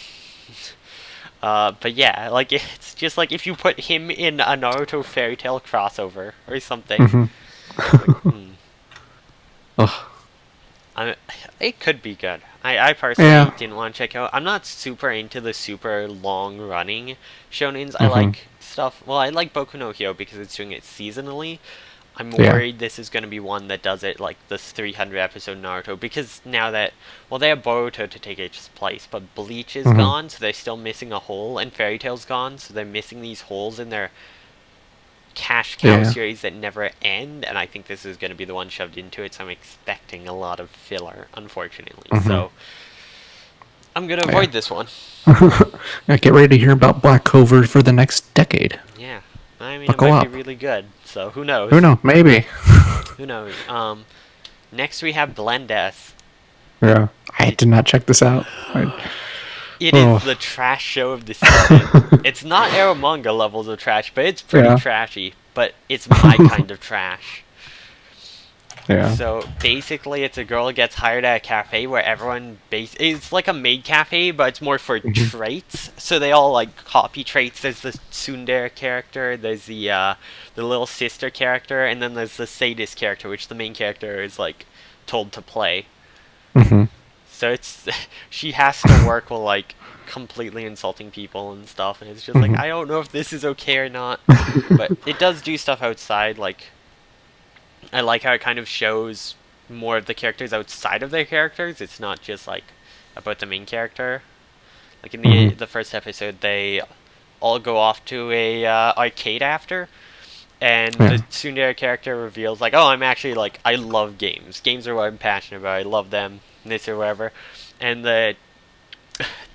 but yeah, like it's just like if you put him in a Naruto Fairy Tail crossover or something. It could be good. I personally didn't want to check out. I'm not super into the super long running shonens. I like stuff. Well, I like Boku no Hero because it's doing it seasonally. I'm worried this is going to be one that does it like this 300 episode Naruto, because now that, well, they have Boruto to take its place, but Bleach is gone, so they're still missing a hole, and Fairy Tail's gone, so they're missing these holes in their cash cow series that never end, and I think this is going to be the one shoved into it, so I'm expecting a lot of filler, unfortunately. So I'm going to avoid this one. Get ready to hear about Black Clover for the next decade. Yeah. I mean, it might be really good, so who knows? Who knows? Maybe. Who knows? Next we have Blend S. Yeah, I did not check this out. It is the trash show of the season. It's not Aramanga levels of trash, but it's pretty trashy. But it's my kind of trash. Yeah. So basically, it's a girl who gets hired at a cafe where everyone it's like a maid cafe, but it's more for traits. So they all like copy traits. There's the tsundere character, there's the little sister character, and then there's the sadist character, which the main character is like told to play. So she has to work while like completely insulting people and stuff, and it's just like, I don't know if this is okay or not, but it does do stuff outside, like I like how it kind of shows more of the characters outside of their characters. It's not just like about the main character. Like in the first episode, they all go off to a arcade after, and the tsundere character reveals like, oh, I'm actually like, I love games. Games are what I'm passionate about. I love them, this or whatever. And the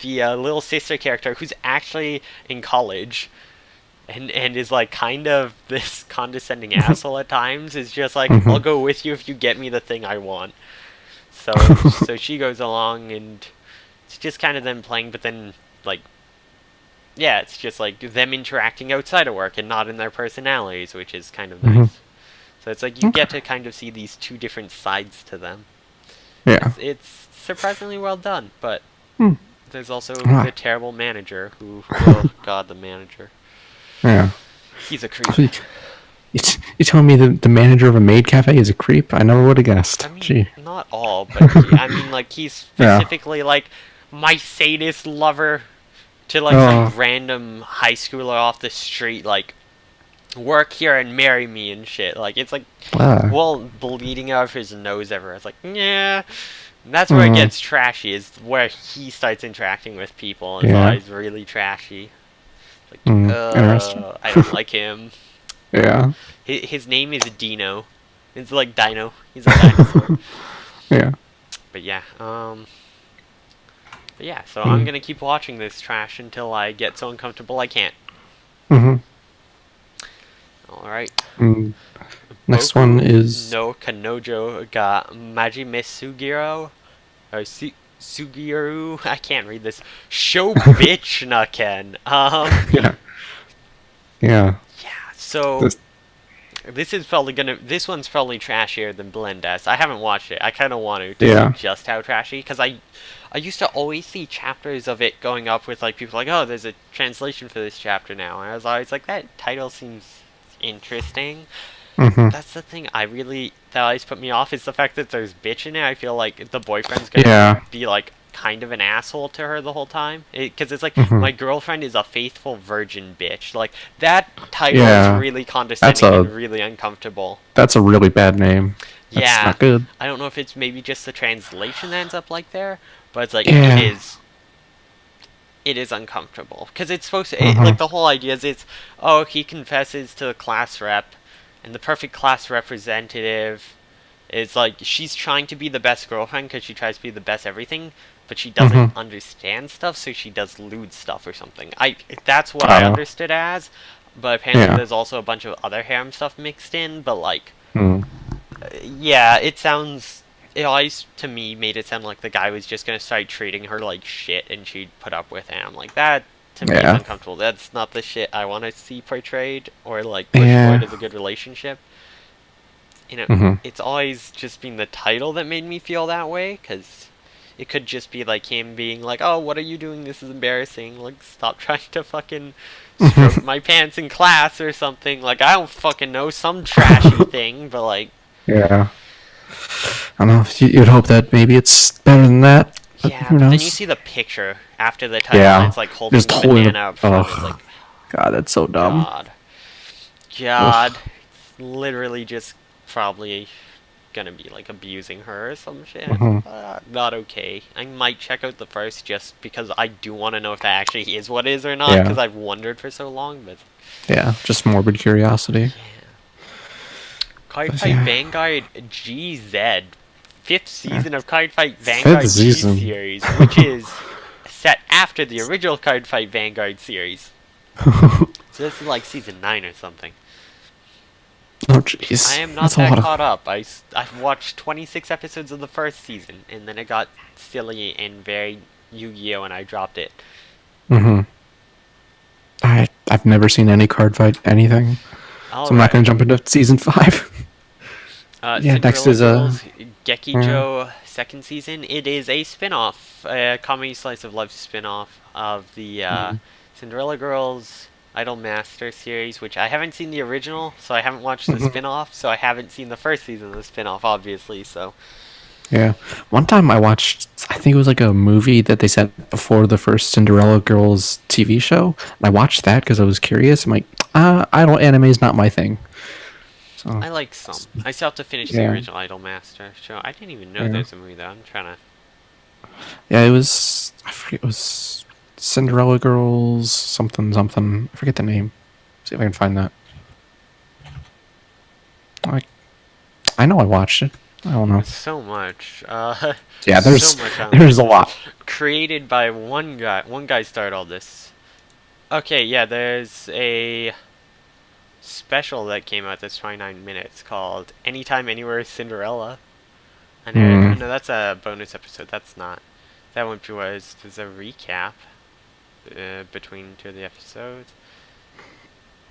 little sister character, who's actually in college, and is like kind of this condescending asshole at times, is just like, I'll go with you if you get me the thing I want. So she goes along, and it's just kind of them playing, but then like, yeah, it's just like them interacting outside of work and not in their personalities, which is kind of nice. So it's like you get to kind of see these two different sides to them. Yeah. It's surprisingly well done, but there's also the terrible manager who, oh god, the manager. Yeah. He's a creep. You telling me the manager of a maid cafe is a creep? I never would have guessed. I mean, Gee. not all, but I mean, like, he's specifically like my sadist lover to like some random high schooler off the street, like, work here and marry me and shit. Like, it's like, well, bleeding out of his nose everywhere. It's like, yeah. And that's where it gets trashy, is where he starts interacting with people. His eyes really trashy. Like, interesting. I don't like him. Yeah. His name is Dino. It's like Dino. He's a dinosaur. Yeah. But yeah, so I'm gonna keep watching this trash until I get so uncomfortable I can't. Alright. Next one is... No Kanojo ga Majime Sugiro. Or Sugiru. I can't read this. Shobitchnaken. Yeah. Yeah. Yeah, so... This one's probably trashier than Blend S. I haven't watched it. I kind of want to see just how trashy, because I used to always see chapters of it going up with like people like, oh, there's a translation for this chapter now, and I was always like, that title seems interesting. That's the thing that always put me off, is the fact that there's bitch in it. I feel like the boyfriend's gonna be like kind of an asshole to her the whole time, because it's like, my girlfriend is a faithful virgin bitch. Like, that title is really condescending and really uncomfortable. That's a really bad name. That's not good. I don't know if it's maybe just the translation that ends up like there, but it's like, it is uncomfortable, because it's supposed to, like, the whole idea is he confesses to the class rep, and the perfect class representative is like, she's trying to be the best girlfriend because she tries to be the best everything, but she doesn't understand stuff, so she does lewd stuff or something. That's what I understood as, but apparently there's also a bunch of other harem stuff mixed in, but like, it always, to me, made it sound like the guy was just gonna start treating her like shit and she'd put up with him. Like, that, to me, is uncomfortable. That's not the shit I want to see portrayed, or like, push forward as a good relationship. You know, it's always just been the title that made me feel that way, because it could just be like him being like, oh, what are you doing? This is embarrassing. Like, stop trying to fucking stroke my pants in class or something. Like, I don't fucking know, some trashy thing, but like... Yeah. I don't know, you'd hope that maybe it's better than that. Yeah, who knows? Then you see the picture after the title, and it's like holding the banana up front. It's like, God, that's so dumb. God. It's literally just probably gonna be like abusing her or some shit. Not okay. I might check out the first just because I do want to know if that actually is what is or not, because I've wondered for so long. But just morbid curiosity. Card Fight Vanguard GZ, 5th season of Card Fight Vanguard G series, which is set after the original Card Fight Vanguard series. So this is like season 9 or something. Oh jeez. I am not that caught up. I've watched 26 episodes of the first season, and then it got silly and very Yu-Gi-Oh, and I dropped it. I've never seen any Card Fight anything, so I'm not going to jump into season 5. Next is Gekijo second season. It is a spin-off, a comedy slice of life spin-off of the Cinderella Girls Idol Master series, which I haven't seen the original, so I haven't watched the spin-off, so I haven't seen the first season of the spin-off, obviously, so... Yeah. One time I watched, I think it was like a movie that they set before the first Cinderella Girls TV show, and I watched that because I was curious. I'm like, idol anime is not my thing. So I like some. I still have to finish the yeah, original Idolmaster show. I didn't even know yeah, there's a movie though. I'm trying to. yeah. It was I forget it was Cinderella Girls something something. I forget the name. See if I can find that. I I know I watched it. I don't know. There's so much. Yeah, So much on there's a lot. created by one guy. One guy started all this. Okay, yeah, there's a special that came out that's 29 minutes called Anytime Anywhere Cinderella. And oh no, that's a bonus episode. That's not. That one was there's a recap between two of the episodes.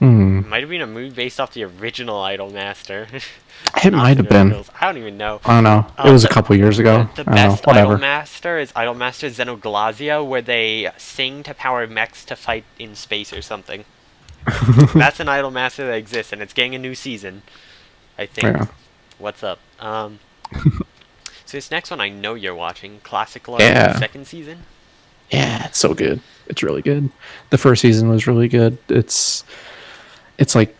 It might have been a movie based off the original Idolmaster. It might have been. I don't even know. I don't know. It was a couple years ago. The I don't know. best Whatever. Idolmaster is Idolmaster Xenoglazia, where they sing to power mechs to fight in space or something. That's an Idolmaster that exists, and it's getting a new season, I think. Yeah. What's up? So this next one I know you're watching, Classic Love, Yeah. second season. Yeah, it's so good. It's really good. The first season was really good. It's like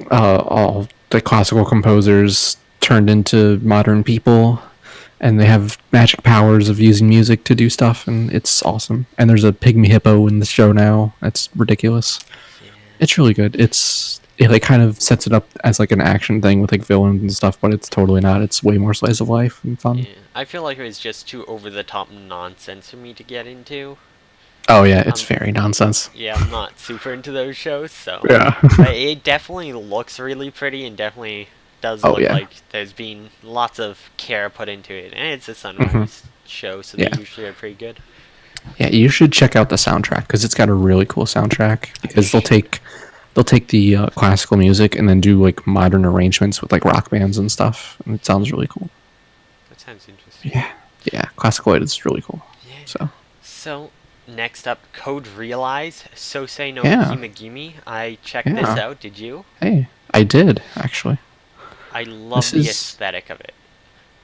all the classical composers turned into modern people, and they have magic powers of using music to do stuff, and it's awesome. And there's a pygmy hippo in the show now. That's ridiculous. Yeah. It's really good. It like kind of sets it up as like an action thing with like villains and stuff, but it's totally not. It's way more slice of life and fun. Yeah. I feel like it was just too over the top nonsense for me to get into. Oh yeah, it's very nonsense. Yeah, I'm not super into those shows, so Yeah. but it definitely looks really pretty and definitely does look like there's been lots of care put into it. And it's a Sunrise show, so they usually are pretty good. Yeah, you should check out the soundtrack because it's got a really cool soundtrack. Because they'll take the classical music and then do like modern arrangements with like rock bands and stuff, and it sounds really cool. That sounds interesting. Yeah, classical is really cool. Yeah. So next up, Code Realize, Sosei no Yeah. Himegimi. I checked this out. Did you? Hey, I did actually. I love the aesthetic of it.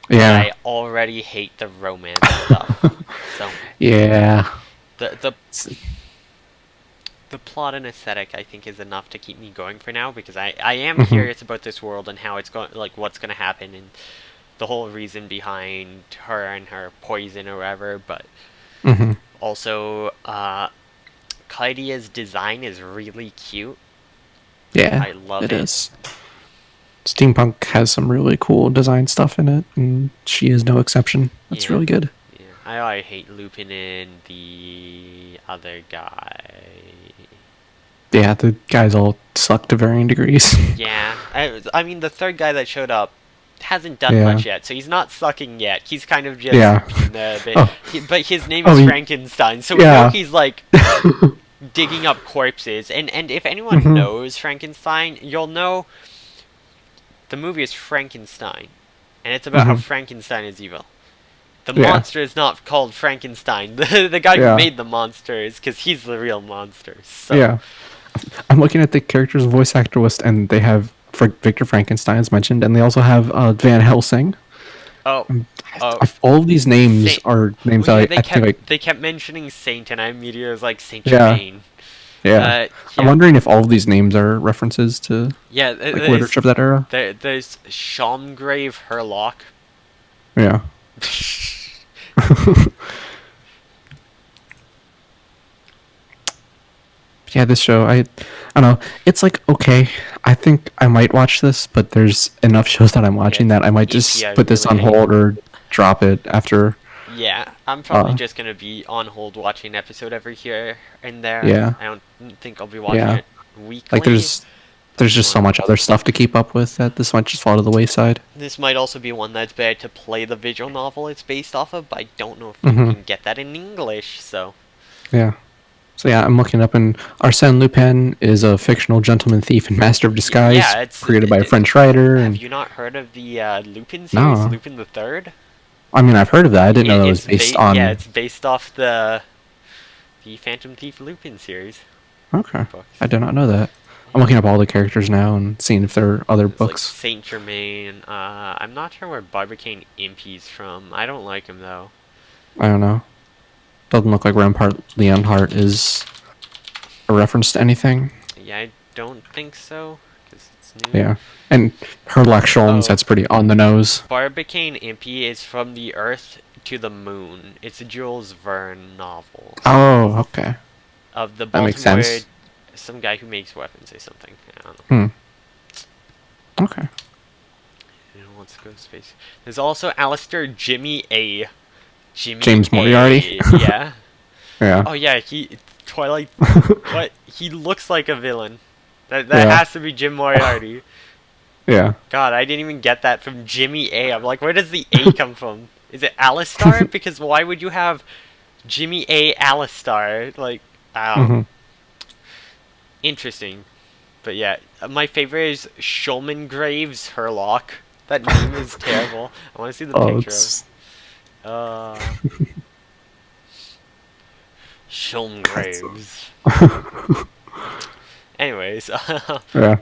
Yeah. I already hate the romance stuff. So Yeah. the plot and aesthetic, I think, is enough to keep me going for now, because I am curious about this world and how it's going, like what's going to happen and the whole reason behind her and her poison or whatever. But also, Kaidia's design is really cute. Yeah, I love it. It is. Steampunk has some really cool design stuff in it, and she is no exception. It's really good. Yeah, I hate Lupin and the other guy. Yeah, the guys all suck to varying degrees. Yeah, I mean, the third guy that showed up hasn't done much yet, so he's not sucking yet. He's kind of just being a bit. But his name is Frankenstein, so we know he's like digging up corpses. And if anyone knows Frankenstein, you'll know the movie is Frankenstein, and it's about how Frankenstein is evil. The monster is not called Frankenstein. The guy who made the monster is, because he's the real monster. So. Yeah. I'm looking at the characters' voice actor list, and they have Victor Frankenstein as mentioned, and they also have Van Helsing. All of these names are names they kept mentioning Saint, and I immediately was like, Saint Germain. Yeah. I'm wondering if all of these names are references to literature of that era. There's Schaumgrave Herlock. Yeah. Yeah, this show, I don't know. It's like, okay, I think I might watch this, but there's enough shows that I'm watching that I might just put this on hold or drop it after. Yeah, I'm probably just going to be on hold watching an episode every here and there. Yeah. I don't think I'll be watching it weekly. Like, there's just so much other stuff to keep up with that this might just fall to the wayside. This might also be one that's better to play the visual novel it's based off of, but I don't know if you can get that in English, so. Yeah. So yeah, I'm looking up, and Arsène Lupin is a fictional gentleman thief and master of disguise created by a French writer. Have you not heard of the Lupin series, Lupin the Third? I mean, I've heard of that. I didn't know that was based on... Yeah, it's based off the Phantom Thief Lupin series. Okay, I did not know that. I'm looking up all the characters now and seeing if there are other books. Like Saint Germain. I'm not sure where Barbicane Impey's from. I don't like him, though. I don't know. Doesn't look like Rampart Leonhardt is a reference to anything. Yeah, I don't think so. 'Cause That's new. Yeah. And Herlock Sholmes, that's pretty on the nose. Barbicane Impey is From the Earth to the Moon. It's a Jules Verne novel. Oh, okay. Of the That makes Baltimore, sense. some guy who makes weapons or something. I don't know. Okay. Let's go space. There's also Alistair Jimmy A. James Moriarty? Yeah. Yeah. Oh yeah, Twilight. What? He looks like a villain. That has to be Jim Moriarty. Yeah. God, I didn't even get that from Jimmy A. I'm like, where does the A come from? Is it Alistar? Because why would you have Jimmy A. Alistar? Like, interesting. But yeah, my favorite is Shulman Graves Herlock. That name is terrible. I want to see the picture of Shulman Graves. Anyways, yeah.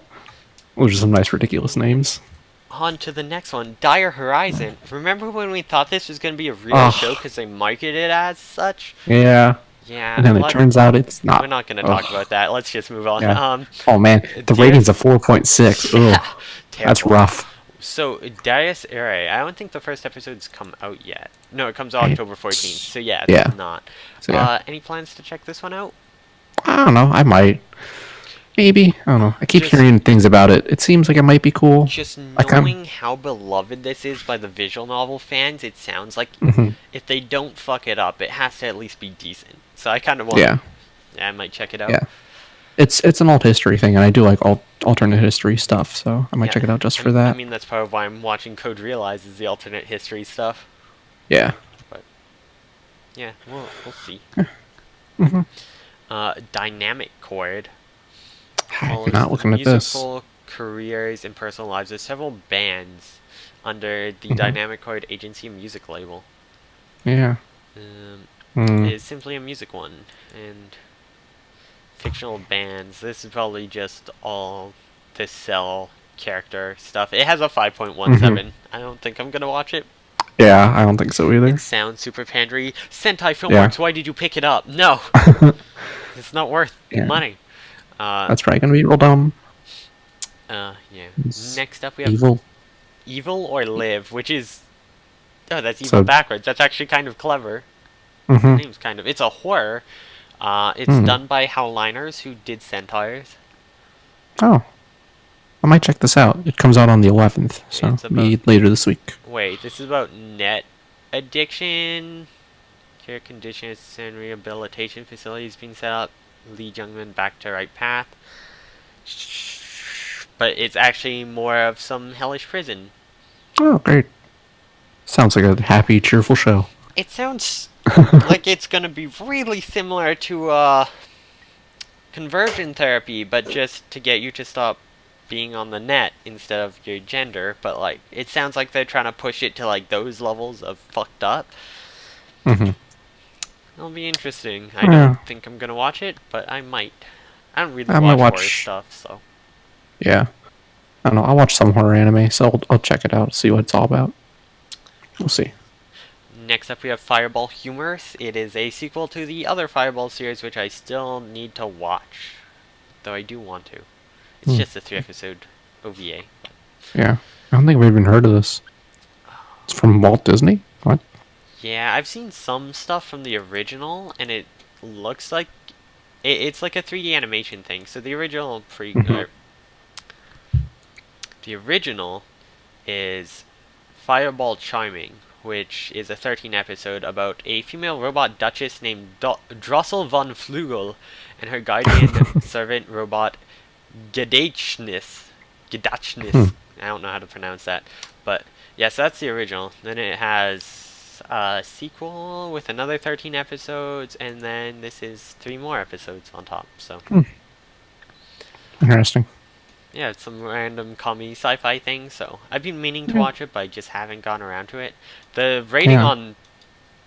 Those are some nice ridiculous names. On to the next one, Dire Horizon. Remember when we thought this was going to be a real show because they marketed it as such? Yeah. Yeah. And then it turns out it's not. We're not going to talk about that. Let's just move on. Yeah. Oh man, the rating's a 4.6. Yeah, that's rough. So, Darius Ere, I don't think the first episode's come out yet. No, it comes out October 14th. So yeah, it's not. So, any plans to check this one out? I don't know. I might. Maybe. I don't know. I keep hearing things about it. It seems like it might be cool. Just knowing how beloved this is by the visual novel fans, it sounds like if they don't fuck it up, it has to at least be decent. So I kind of want. Yeah, I might check it out. Yeah. It's an alt history thing, and I do like alternate history stuff, so I might check it out just for that. I mean, that's part of why I'm watching Code Realize is the alternate history stuff. Yeah. But yeah, we'll see. Dynamic Chord. I'm not looking at this. Musical careers and personal lives of several bands under the Dynamic Chord agency and music label. Yeah. It's simply a music one. And fictional bands. This is probably just all to sell character stuff. It has a 5.17. I don't think I'm going to watch it. Yeah, I don't think so either. It sounds super pandery. Sentai Filmworks, why did you pick it up? No. It's not worth money. That's probably gonna be real dumb. Yeah. Next up we have Evil or Live, which is that's even backwards. That's actually kind of clever. The name's kind of it's a horror. It's done by Howliners, who did Centaurs. Oh, I might check this out. It comes out on the 11th, so it'll be later this week. Wait, this is about net addiction, care conditions, and rehabilitation facilities being set up. Lee Jungman back to right path. But it's actually more of some hellish prison. Oh, great. Sounds like a happy, cheerful show. It sounds like it's going to be really similar to conversion therapy, but just to get you to stop being on the net instead of your gender. But like, it sounds like they're trying to push it to like those levels of fucked up. It'll be interesting. I don't think I'm gonna watch it, but I might. I don't really watch horror stuff, so. Yeah. I don't know. I'll watch some horror anime, so I'll check it out, see what it's all about. We'll see. Next up, we have Fireball Humorous. It is a sequel to the other Fireball series, which I still need to watch. Though I do want to. It's just a 3-episode OVA. Yeah. I don't think we've even heard of this. It's from Walt Disney? What? Yeah, I've seen some stuff from the original, and it looks like it's like a 3D animation thing. So the original the original is Fireball Charming, which is a 13-episode about a female robot duchess named Drossel von Flügel and her guardian servant robot Gedachnis. I don't know how to pronounce that, but yes, that's the original. Then it has a sequel with another 13 episodes, and then this is 3 more episodes on top. So interesting. Yeah, it's some random comedy sci-fi thing. So I've been meaning to watch it, but I just haven't gone around to it. The rating on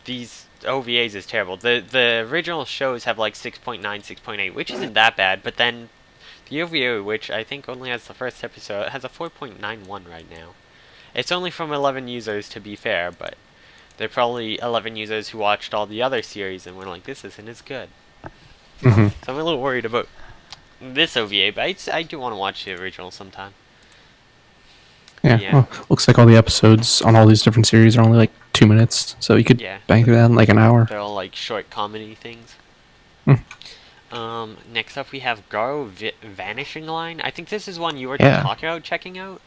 these OVAs is terrible. The original shows have like 6.9, 6.8, which isn't that bad. But then the OVA, which I think only has the first episode, has a 4.91 right now. It's only from 11 users, to be fair, but they're probably 11 users who watched all the other series and were like, this isn't as good. So I'm a little worried about this OVA, but I do want to watch the original sometime. Yeah. Yeah. Well, looks like all the episodes on all these different series are only like 2 minutes, so you could Yeah. bang through that in like an hour. They're all like short comedy things. Hmm. Next up we have Garo Vanishing Line. I think this is one you were Yeah. talking about checking out.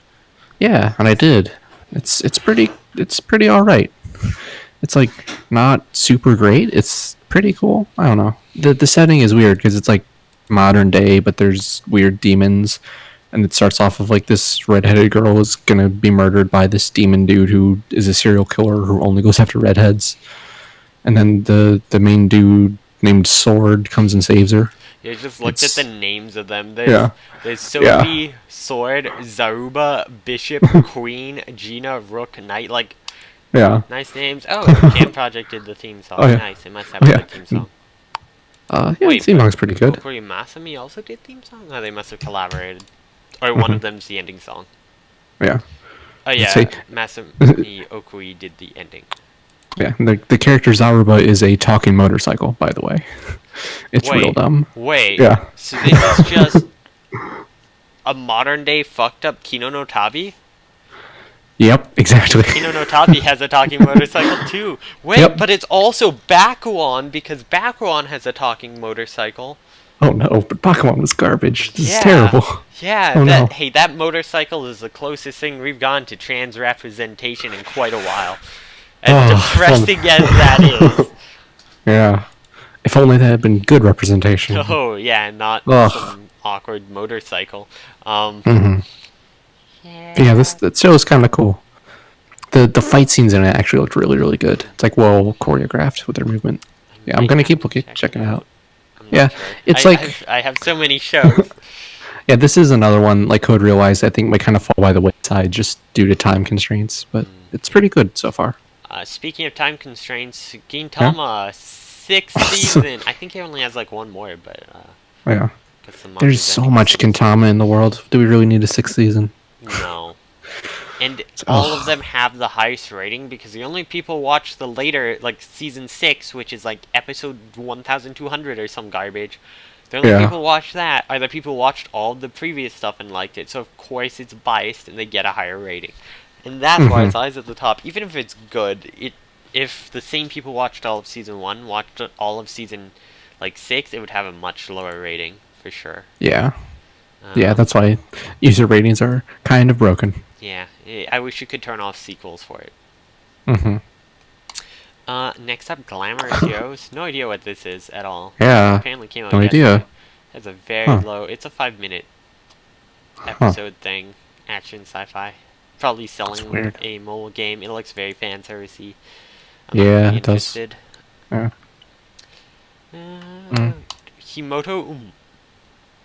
Yeah, and I did. It's pretty all right. It's like not super great. It's pretty cool. I don't know. The setting is weird because it's like modern day, but there's weird demons, and it starts off of like this redheaded girl is gonna be murdered by this demon dude who is a serial killer who only goes after redheads, and then the main dude named Sword comes and saves her. You just looked at the names of them. Yeah. There's Yeah. Sophie, Sword, Zaruba, Bishop, Queen, Gina, Rook, Knight. Like, Yeah. nice names. Oh, Jam Project did the theme song. Oh, yeah. Nice. It must have Oh, a yeah. good theme song. Yeah, Wait, the theme song's pretty good. Okuri Masami also did theme song? Oh, they must have collaborated. Or one of them's the ending song. Yeah. Oh, yeah. say- Masami Okui did the ending. Yeah. The character Zaruba is a talking motorcycle, by the way. It's Wait. real dumb. Wait. Yeah. So this is just a modern day fucked up Kino no Tabi? Yep, exactly. Kino no Tabi has a talking motorcycle too. Wait, Yep. but it's also Bakuon because Bakuon has a talking motorcycle. Oh no, but Pokemon was garbage. This Yeah. is terrible. Yeah, Oh, no. hey, that motorcycle is the closest thing we've gone to trans representation in quite a while. As Oh, depressing as that is. Yeah. If only that had been good representation. Oh, yeah, not Ugh. some awkward motorcycle. Hmm. Yeah, that show is kind of cool. The fight scenes in it actually looked really, really good. It's like well choreographed with their movement. Yeah, I'm gonna keep checking it out. I'm Yeah, not sure. it's I have so many shows. Yeah, this is another one like Code Realized I think might kind of fall by the wayside just due to time constraints, but it's pretty good so far. Speaking of time constraints, Gintama, 6th season. I think he only has like one more, but Yeah. 'cause the There's manga's so ending much soon. Gintama in the world. Do we really need a 6th season? No. And all of them have the highest rating because the only people watch the later, like season 6, which is like episode 1200 or some garbage. The only Yeah. people watch that are the people who watched all of the previous stuff and liked it. So of course it's biased and they get a higher rating. And that's why it's always at the top. Even if it's good, if the same people watched all of season 1, watched all of season like 6, it would have a much lower rating for sure. Yeah. Yeah, that's why user ratings are kind of broken. Yeah, I wish you could turn off sequels for it. Hmm. Next up, Glamorous Heroes. No idea what this is at all. Yeah. Apparently came out No yesterday. idea. Has a very Huh. low. It's a 5-minute episode thing. Action sci-fi. Probably selling weird. a mobile game. It looks very fan servicey. Yeah, it does. interested. Yeah. Himoto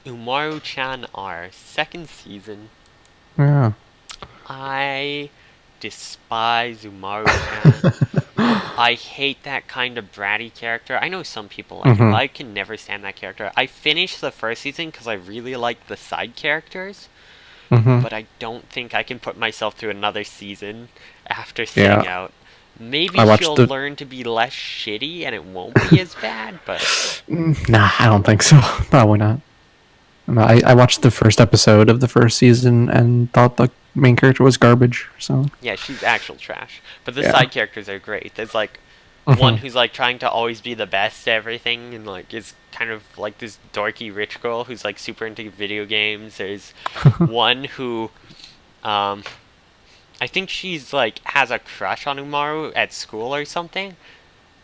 Umaru-chan R. 2nd season. Yeah. I despise Umaru-chan. I hate that kind of bratty character. I know some people like it, but I can never stand that character. I finished the first season because I really liked the side characters, but I don't think I can put myself through another season after sitting out. Maybe I watched she'll the- learn to be less shitty and it won't be as bad, but Nah, I don't think so. Probably not. No, I watched the first episode of the first season and thought the main character was garbage. So yeah, she's actual trash. But the Yeah. side characters are great. There's like one who's like trying to always be the best at everything and like is kind of like this dorky rich girl who's like super into video games. There's one who I think she's like has a crush on Umaru at school or something,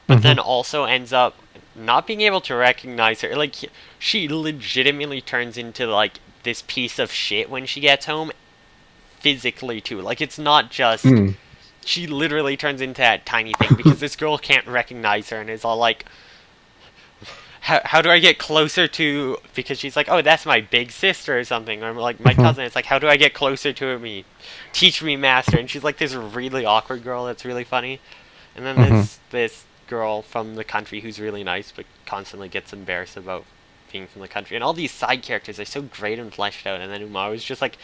but then also ends up not being able to recognize her. Like she legitimately turns into like this piece of shit when she gets home, physically too. Like it's not just she literally turns into that tiny thing because this girl can't recognize her and is all like, how do I get closer to, because she's like, oh, that's my big sister or something, or like my cousin. It's like, how do I get closer to me? Teach me, master. And she's like this really awkward girl that's really funny. And then there's this girl from the country who's really nice but constantly gets embarrassed about being from the country. And all these side characters are so great and fleshed out. And then Umaru's just like,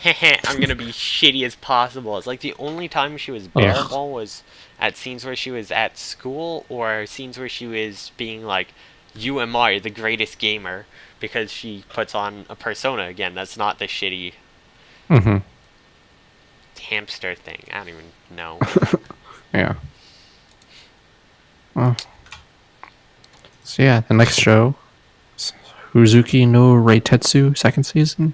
heh, I'm gonna be shitty as possible. It's like the only time she was bearable was at scenes where she was at school or scenes where she was being like, you am I, the greatest gamer, because she puts on a persona again that's not the shitty. hamster thing. I don't even know. Yeah. Well, so yeah, the next show, Huzuki no Reitetsu, second season.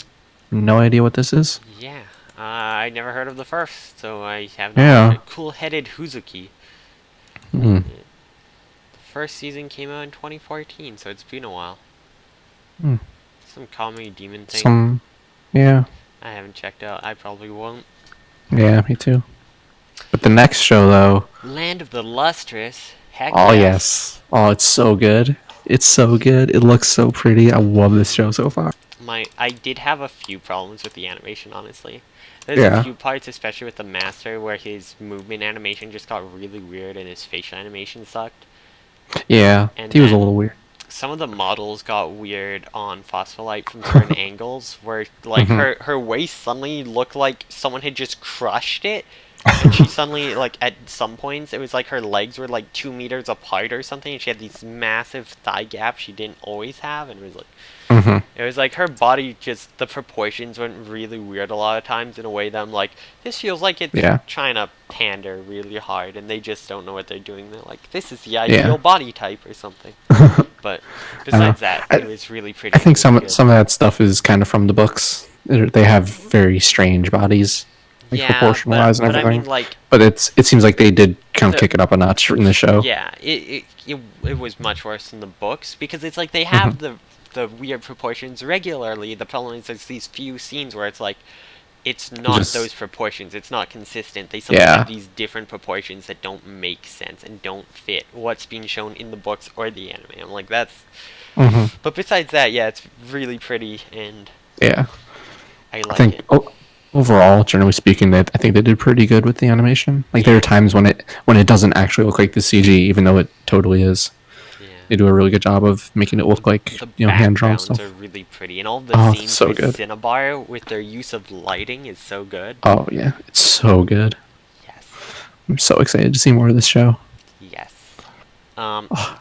No idea what this is. Yeah. I never heard of the first, so I have no Yeah. idea. Cool-headed Huzuki. Hmm. The first season came out in 2014, so it's been a while. Hmm. Some comedy demon thing. Yeah. I haven't checked out. I probably won't. Yeah, me too. But the next show, though. Land of the Lustrous. Heck Oh, yes. yes. Oh, it's so good. It's so good. It looks so pretty. I love this show so far. I did have a few problems with the animation, honestly. There's a few parts, especially with the Master, where his movement animation just got really weird and his facial animation sucked. Yeah, And he was a little weird. Some of the models got weird on Phosphorite from certain angles, where like her waist suddenly looked like someone had just crushed it, and she suddenly, like, at some points it was like her legs were like 2 meters apart or something, and she had these massive thigh gaps she didn't always have, and it was like it was like her body, just the proportions went really weird a lot of times in a way that I'm like, this feels like it's trying to pander really hard, and they just don't know what they're doing. They're like, this is the ideal body type or something. But besides that, it was really pretty. I think some of that stuff is kind of from the books. They have very strange bodies, like proportion wise and everything. But I mean, like, but it seems like they did kind of kick it up a notch in the show. Yeah, it was much worse than the books, because it's like they have the weird proportions regularly. The problem is there's these few scenes where it's like, it's not those proportions. It's not consistent. They sometimes have these different proportions that don't make sense and don't fit what's being shown in the books or the anime. I'm like, that's... But besides that, yeah, it's really pretty, and I like it. Overall, generally speaking, I think they did pretty good with the animation. Like, there are times when it doesn't actually look like the CG, even though it totally is. They do a really good job of making it look like hand-drawn stuff. The backgrounds are really pretty, and all the scenes so with good. Cinnabar with their use of lighting is so good. Oh yeah, it's so good. Yes. I'm so excited to see more of this show. Yes.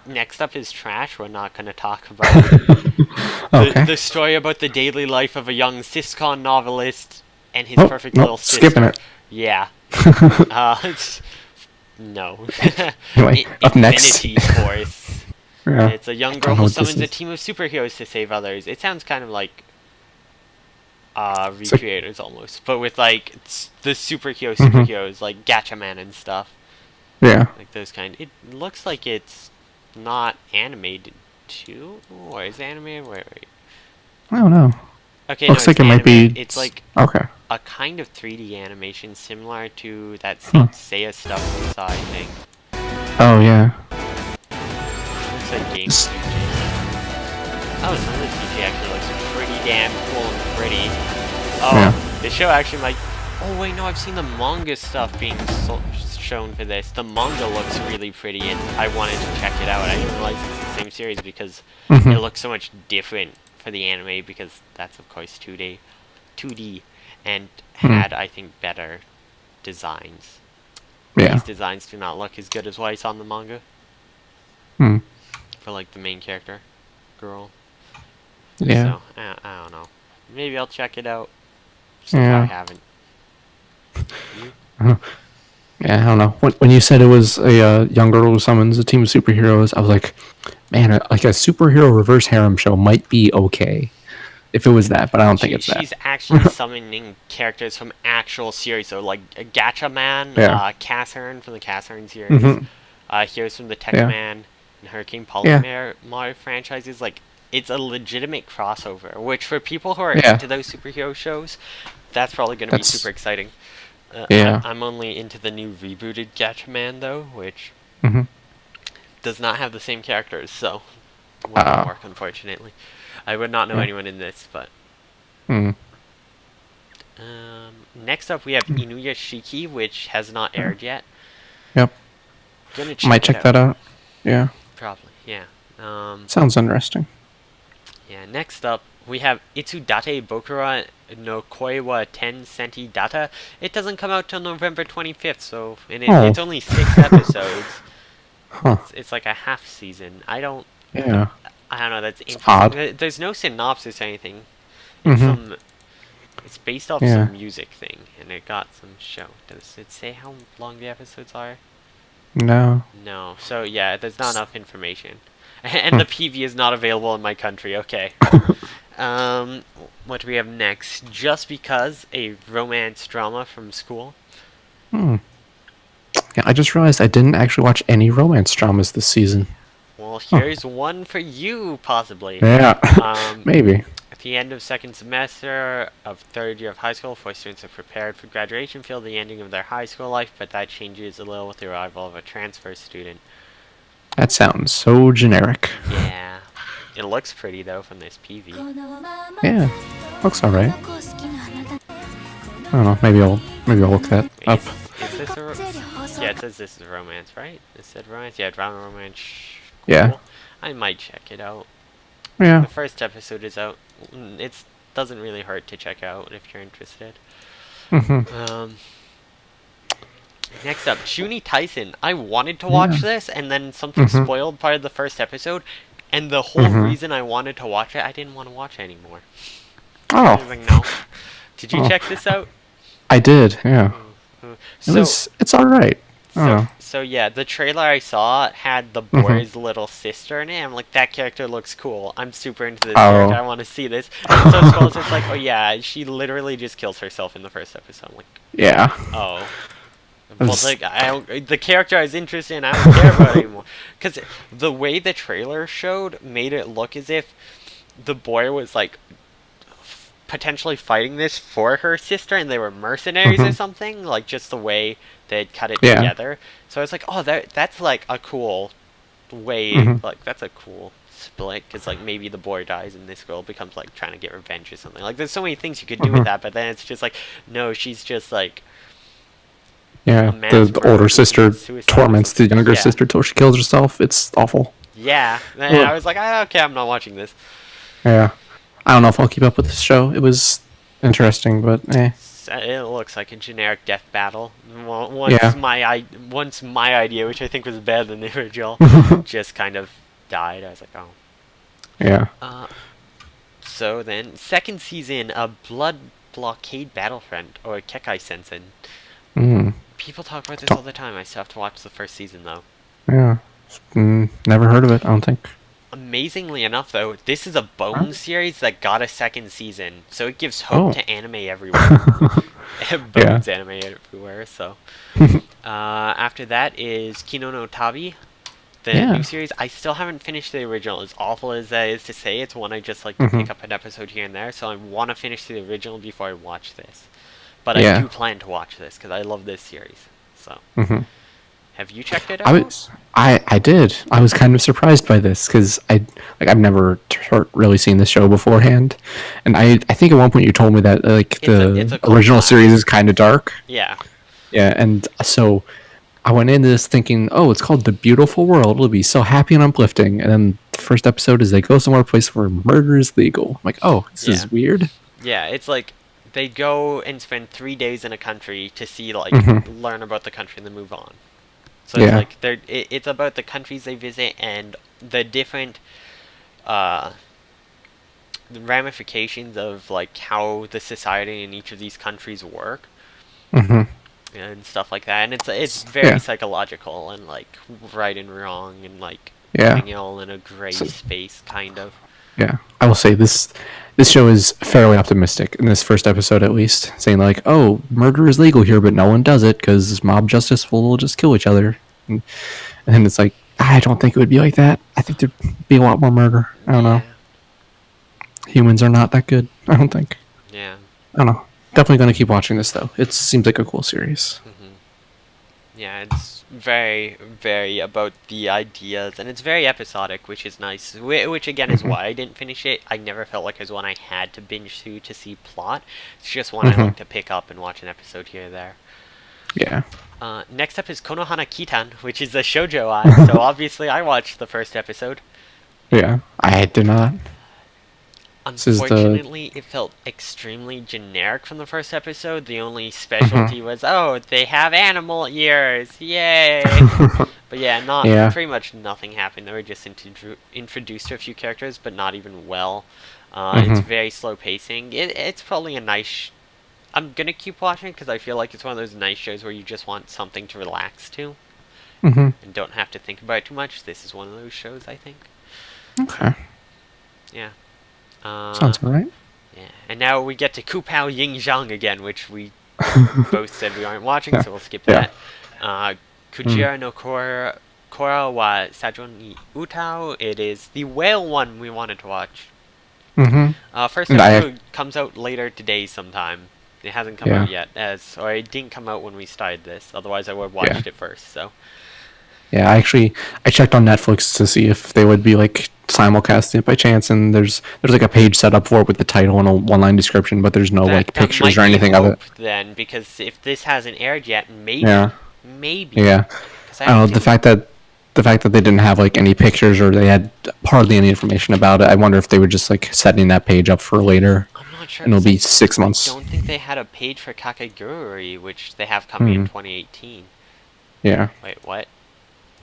Next up is trash. We're not going to talk about the story about the daily life of a young Siscon novelist and his perfect little sister. Skipping it. Yeah. No. Anyway, up next. Infinity Force. It's a young girl who summons a team of superheroes to save others. It sounds kind of like Recreators almost, but with like the superheroes like Gatchaman and stuff. Yeah. Like those kind. It looks like it's not animated too, or is it animated? Wait. I don't know. Okay, looks like it might be. It's like a kind of 3D animation similar to that Saint Seiya stuff inside thing. Oh yeah. Looks like game CG. Oh, some of the CG actually looks pretty damn cool and pretty. Oh, the show actually might. Oh wait, no, I've seen the manga stuff being shown for this. The manga looks really pretty, and I wanted to check it out. I didn't realize it's the same series because it looks so much different for the anime, because that's of course 2D, and had, I think, better designs. These designs do not look as good as what I saw in the manga. For like the main character, girl. Yeah. So I don't know. Maybe I'll check it out. So far I haven't. You? Yeah, I don't know. When you said it was a young girl who summons a team of superheroes, I was like, man, like a superhero reverse harem show might be okay if it was that, but I don't think it's that. She's actually summoning characters from actual series, so like Gatchaman, Cassern from the Cassern series, Heroes from the Techman, and Hurricane Polymar franchises. Like, it's a legitimate crossover, which for people who are into those superhero shows, that's probably going to be super exciting. I'm only into the new rebooted Gatchaman, though, which does not have the same characters, so won't work, unfortunately. I would not know anyone in this, but... next up, we have Inuyashiki, which has not aired yet. Yep. Might check that out. Yeah. Probably, yeah. Sounds interesting. Yeah, next up, we have Itsudate Bokura no Koi wa Ten Senti Data. It doesn't come out till November 25th, so it's only 6 episodes. It's like a half season. I don't know, that's interesting. Odd. There's no synopsis or anything. It's some It's based off Yeah. some music thing, and it got some show. Does it say how long the episodes are? No. No. So yeah, there's not enough information. And Hmm. the PV is not available in my country. Okay. What do we have next? Just Because, a romance drama from school. Hmm. Yeah, I just realized I didn't actually watch any romance dramas this season. Well, Huh. here's one for you, possibly. Yeah. Um, Maybe. at the end of second semester of third year of high school, 4 students are prepared for graduation, feel the ending of their high school life, but that changes a little with the arrival of a transfer student. That sounds so generic. Yeah. It looks pretty, though, from this PV. Yeah. Looks alright. I don't know. Maybe I'll look that up. Is this a... Yeah, it says this is romance, right? It said romance? Yeah, drama romance. Yeah. Cool. I might check it out. Yeah. The first episode is out. It doesn't really hurt to check out if you're interested. Mhm. Next up, Junie Tyson. I wanted to watch Yeah. this, and then something Mhm. spoiled part of the first episode, and the whole Mhm. reason I wanted to watch it, I didn't want to watch it anymore. I was Oh. like, no. Did you Oh. check this out? I did. Yeah. So, It's all right. I don't know. so yeah, the trailer I saw had the Mhm. boy's little sister in it. I'm like, that character looks cool. I'm super into this Oh. character. I want to see this. And so Squall's just like, oh yeah, she literally just kills herself in the first episode. I'm like, Yeah. oh. I Well, was- like, the character I was interested in, I don't care about it anymore. Because the way the trailer showed made it look as if the boy was like potentially fighting this for her sister, and they were mercenaries or Mhm. something. Like just the way they'd cut it Yeah. together. So I was like, oh, that's like a cool way. Mhm. Like that's a cool split. Because like maybe the boy dies and this girl becomes like trying to get revenge or something. Like there's so many things you could do with Mhm. that, but then it's just like, no, she's just like. Yeah. A mass The murderer older who sister commits suicide or torments the something. younger Yeah. sister till she kills herself. It's awful. Yeah, and Ugh. I was like, ah, okay, I'm not watching this. Yeah. I don't know if I'll keep up with this show. It was interesting, but eh. It looks like a generic death battle. Once Yeah. once my idea, which I think was better than the original, just kind of died. I was like, oh. Yeah. So then, second season of Blood Blockade Battlefront, or Kekai Sensen. Mm. People talk about this all the time. I still have to watch the first season though. Yeah. Never heard of it, I don't think. Amazingly enough, though, this is a Bones series that got a second season, so it gives Oh. hope to anime everywhere. Bones Yeah. anime everywhere. So, after that is Kino no Tabi, the Yeah. new series. I still haven't finished the original. As awful as that is to say, it's one I just like to Mhm. pick up an episode here and there. So I want to finish the original before I watch this. But I Yeah. do plan to watch this because I love this series. So, Mhm. have you checked it out? I did. I was kind of surprised by this because I've never really seen this show beforehand, and I think at one point you told me that like It's a cult original classic. series is kind of dark. Yeah. Yeah, and so I went into this thinking, oh, it's called The Beautiful World. It'll be so happy and uplifting. And then the first episode is they go somewhere place where murder is legal. I'm like, oh, this Yeah. is weird. Yeah, it's like they go and spend 3 days in a country to see, like, Mhm. learn about the country and then move on. So it's Yeah. like it's about the countries they visit and the different the ramifications of like how the society in each of these countries work Hmm. and stuff like that. And it's very Yeah. psychological and like right and wrong and like Yeah. putting it all in a gray So- space kind of. Yeah, I will say this show is fairly optimistic in this first episode, at least, saying like, "Oh, murder is legal here, but no one does it because mob justice will just kill each other." And then it's like, I don't think it would be like that. I think there'd be a lot more murder. I don't know. Humans are not that good. I don't think. Yeah. I don't know. Definitely gonna keep watching this though. It seems like a cool series. Yeah, it's very, very about the ideas, and it's very episodic, which is nice. Which again is why I didn't finish it. I never felt like it was one I had to binge to see plot. It's just one I like to pick up and watch an episode here or there. Yeah. Next up is Konohana Kitan, which is a shoujo anime. So obviously I watched the first episode. Yeah. I did not. This is the. Unfortunately, it felt extremely generic from the first episode. The only Mhm. specialty was, oh, they have animal ears, yay! But yeah, Yeah. pretty much nothing happened. They were just introduced to a few characters, but not even well. It's Mhm. very slow pacing. It's probably a nice. I'm gonna keep watching because I feel like it's one of those nice shows where you just want something to relax to Mhm. and don't have to think about it too much. This is one of those shows, I think. Okay. Yeah. Uh, Sounds alright. yeah. And now we get to Kupao Ying Zhang again, which we both said we aren't watching, Yeah. so we'll skip Yeah. that. Kujira no Kora wa Sajon ni Utao. It is the whale one we wanted to watch. Mhm. First And episode comes out later today sometime. It hasn't come Yeah. out yet, or it didn't come out when we started this. Otherwise, I would have Yeah. watched it first. So Yeah, I checked on Netflix to see if they would be like simulcasting it by chance, and there's like a page set up for it with the title and a one-line description, but there's no like that pictures might or be anything of it. hope then, because if this hasn't aired yet, maybe, Yeah, maybe. yeah. Because I don't know the fact that they didn't have like any pictures or they had hardly any information about it. I wonder if they were just like setting that page up for later, I'm not sure. and it'll 'Cause be 6 months. I don't think they had a page for Kakegurui, which they have coming in 2018. Yeah, Wait, what?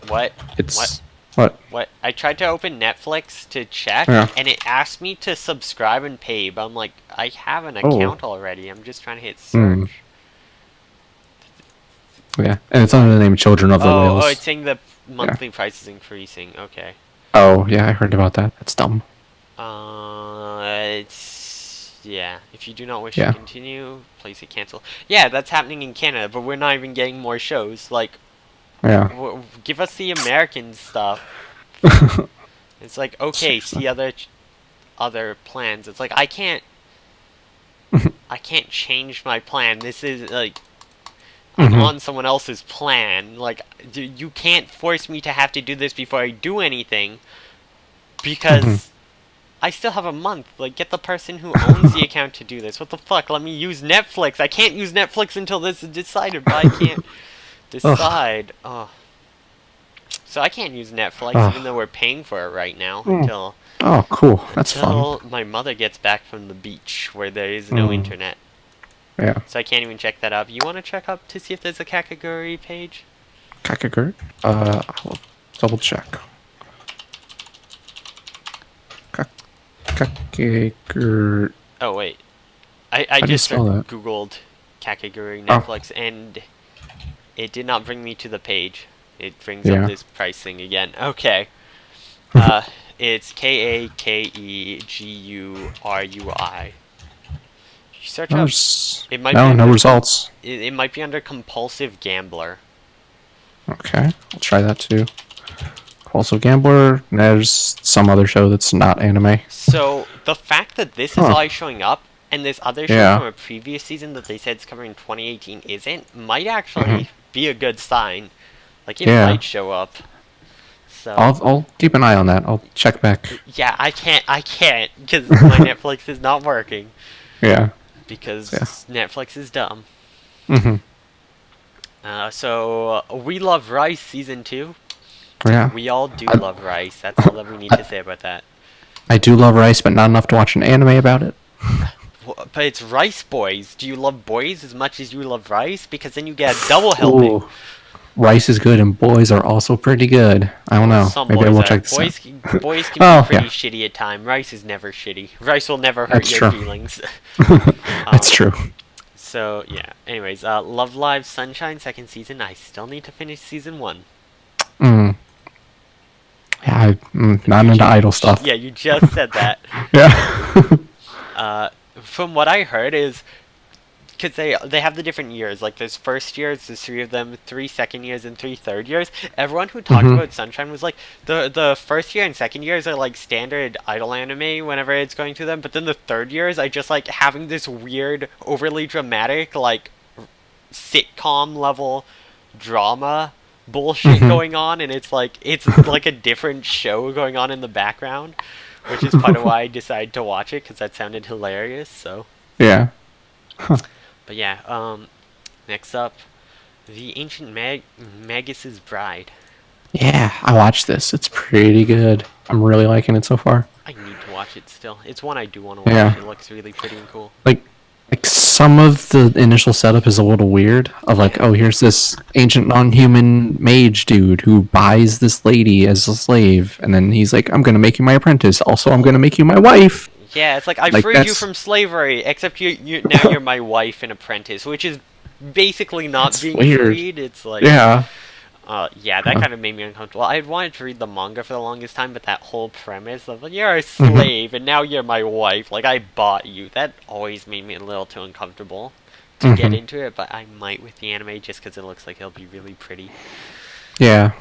What? it's what? What? I tried to open Netflix to check, Yeah. and it asked me to subscribe and pay, but I'm like, I have an Oh. account already. I'm just trying to hit Hmm. search. Yeah, and it's under the name Children of the Whales. Oh, it's saying the monthly price is increasing. Okay. Oh, yeah, I heard about that. That's dumb. Yeah. If you do not wish Yeah. to continue, place it cancel. Yeah, that's happening in Canada, but we're not even getting more shows. Like, Yeah. give us the American stuff. It's like, okay, see other plans. It's like I can't change my plan. This is like I'm Mhm. on someone else's plan. Like you can't force me to have to do this before I do anything because Mhm. I still have a month. Like get the person who owns the account to do this. What the fuck? Let me use Netflix. I can't use Netflix until this is decided, but I can't decide. Oh. So I can't use Netflix Ugh. even though we're paying for it right now Mm. until Oh, cool. That's fun. my mother gets back from the beach where there is no internet. Yeah. So I can't even check that up. You want to check up to see if there's a Kakegurui page? Kakagurt? I'll double check. Kakagurt. Oh wait, I do you just spell that? googled Kakegurui Oh. Netflix and it did not bring me to the page. It brings Yeah. up this pricing again. Okay. It's Kakegurui. You search No, up. there's- It might no, be no under, results. it might be under compulsive gambler. Okay, I'll try that too. Also, Gambler. There's some other show that's not anime. So the fact that this is Huh. always showing up and this other show Yeah. from a previous season that they said is covering 2018 isn't might actually be a good sign. Like it Yeah. might show up. So I'll keep an eye on that. I'll check back. yeah, I can't because my Netflix is not working Yeah. because Yeah. Netflix is dumb. Mhm. So We Love Rice season 2. Yeah. We all do love rice. That's all that we need to say about that. I do love rice, but not enough to watch an anime about it. But it's Rice Boys. Do you love boys as much as you love rice? Because then you get a double helping. Ooh. Rice is good, and boys are also pretty good. I don't know. Some Maybe I boys will are. check this Boys, out. boys can Oh, be pretty yeah. shitty at time. Rice is never shitty. Rice will never hurt That's your true. feelings. That's true. So yeah. Anyways, Love Live Sunshine second season. I still need to finish season 1. Mm. Yeah, not into idol stuff. Yeah, you just said that. Yeah. From what I heard is because they have the different years. Like there's first years, there's 3 of them, 3 second years, and 3 third years. Everyone who talked about Sunshine was like the first year and second years are like standard idol anime whenever it's going through them, but then the third years are just like having this weird, overly dramatic like sitcom level drama bullshit going on, and it's like a different show going on in the background, which is part of why I decided to watch it because that sounded hilarious. So. Yeah. But yeah, next up, The Ancient Magus's Bride. Yeah, I watched this. It's pretty good. I'm really liking it so far. I need to watch it still. It's one I do want to watch. Yeah. It looks really pretty and cool. Like some of the initial setup is a little weird. Of like, oh, here's this ancient non-human mage dude who buys this lady as a slave, and then he's like, I'm gonna make you my apprentice. Also, I'm gonna make you my wife. Yeah, it's like I Like, freed you from slavery, except you now you're my wife and apprentice, which is basically not That's being weird. freed. It's like Yeah. yeah, that kind of made me uncomfortable. I had wanted to read the manga for the longest time, but that whole premise of you're a slave and now you're my wife, like I bought you, that always made me a little too uncomfortable to get into it. But I might with the anime just because it looks like it'll be really pretty. Yeah.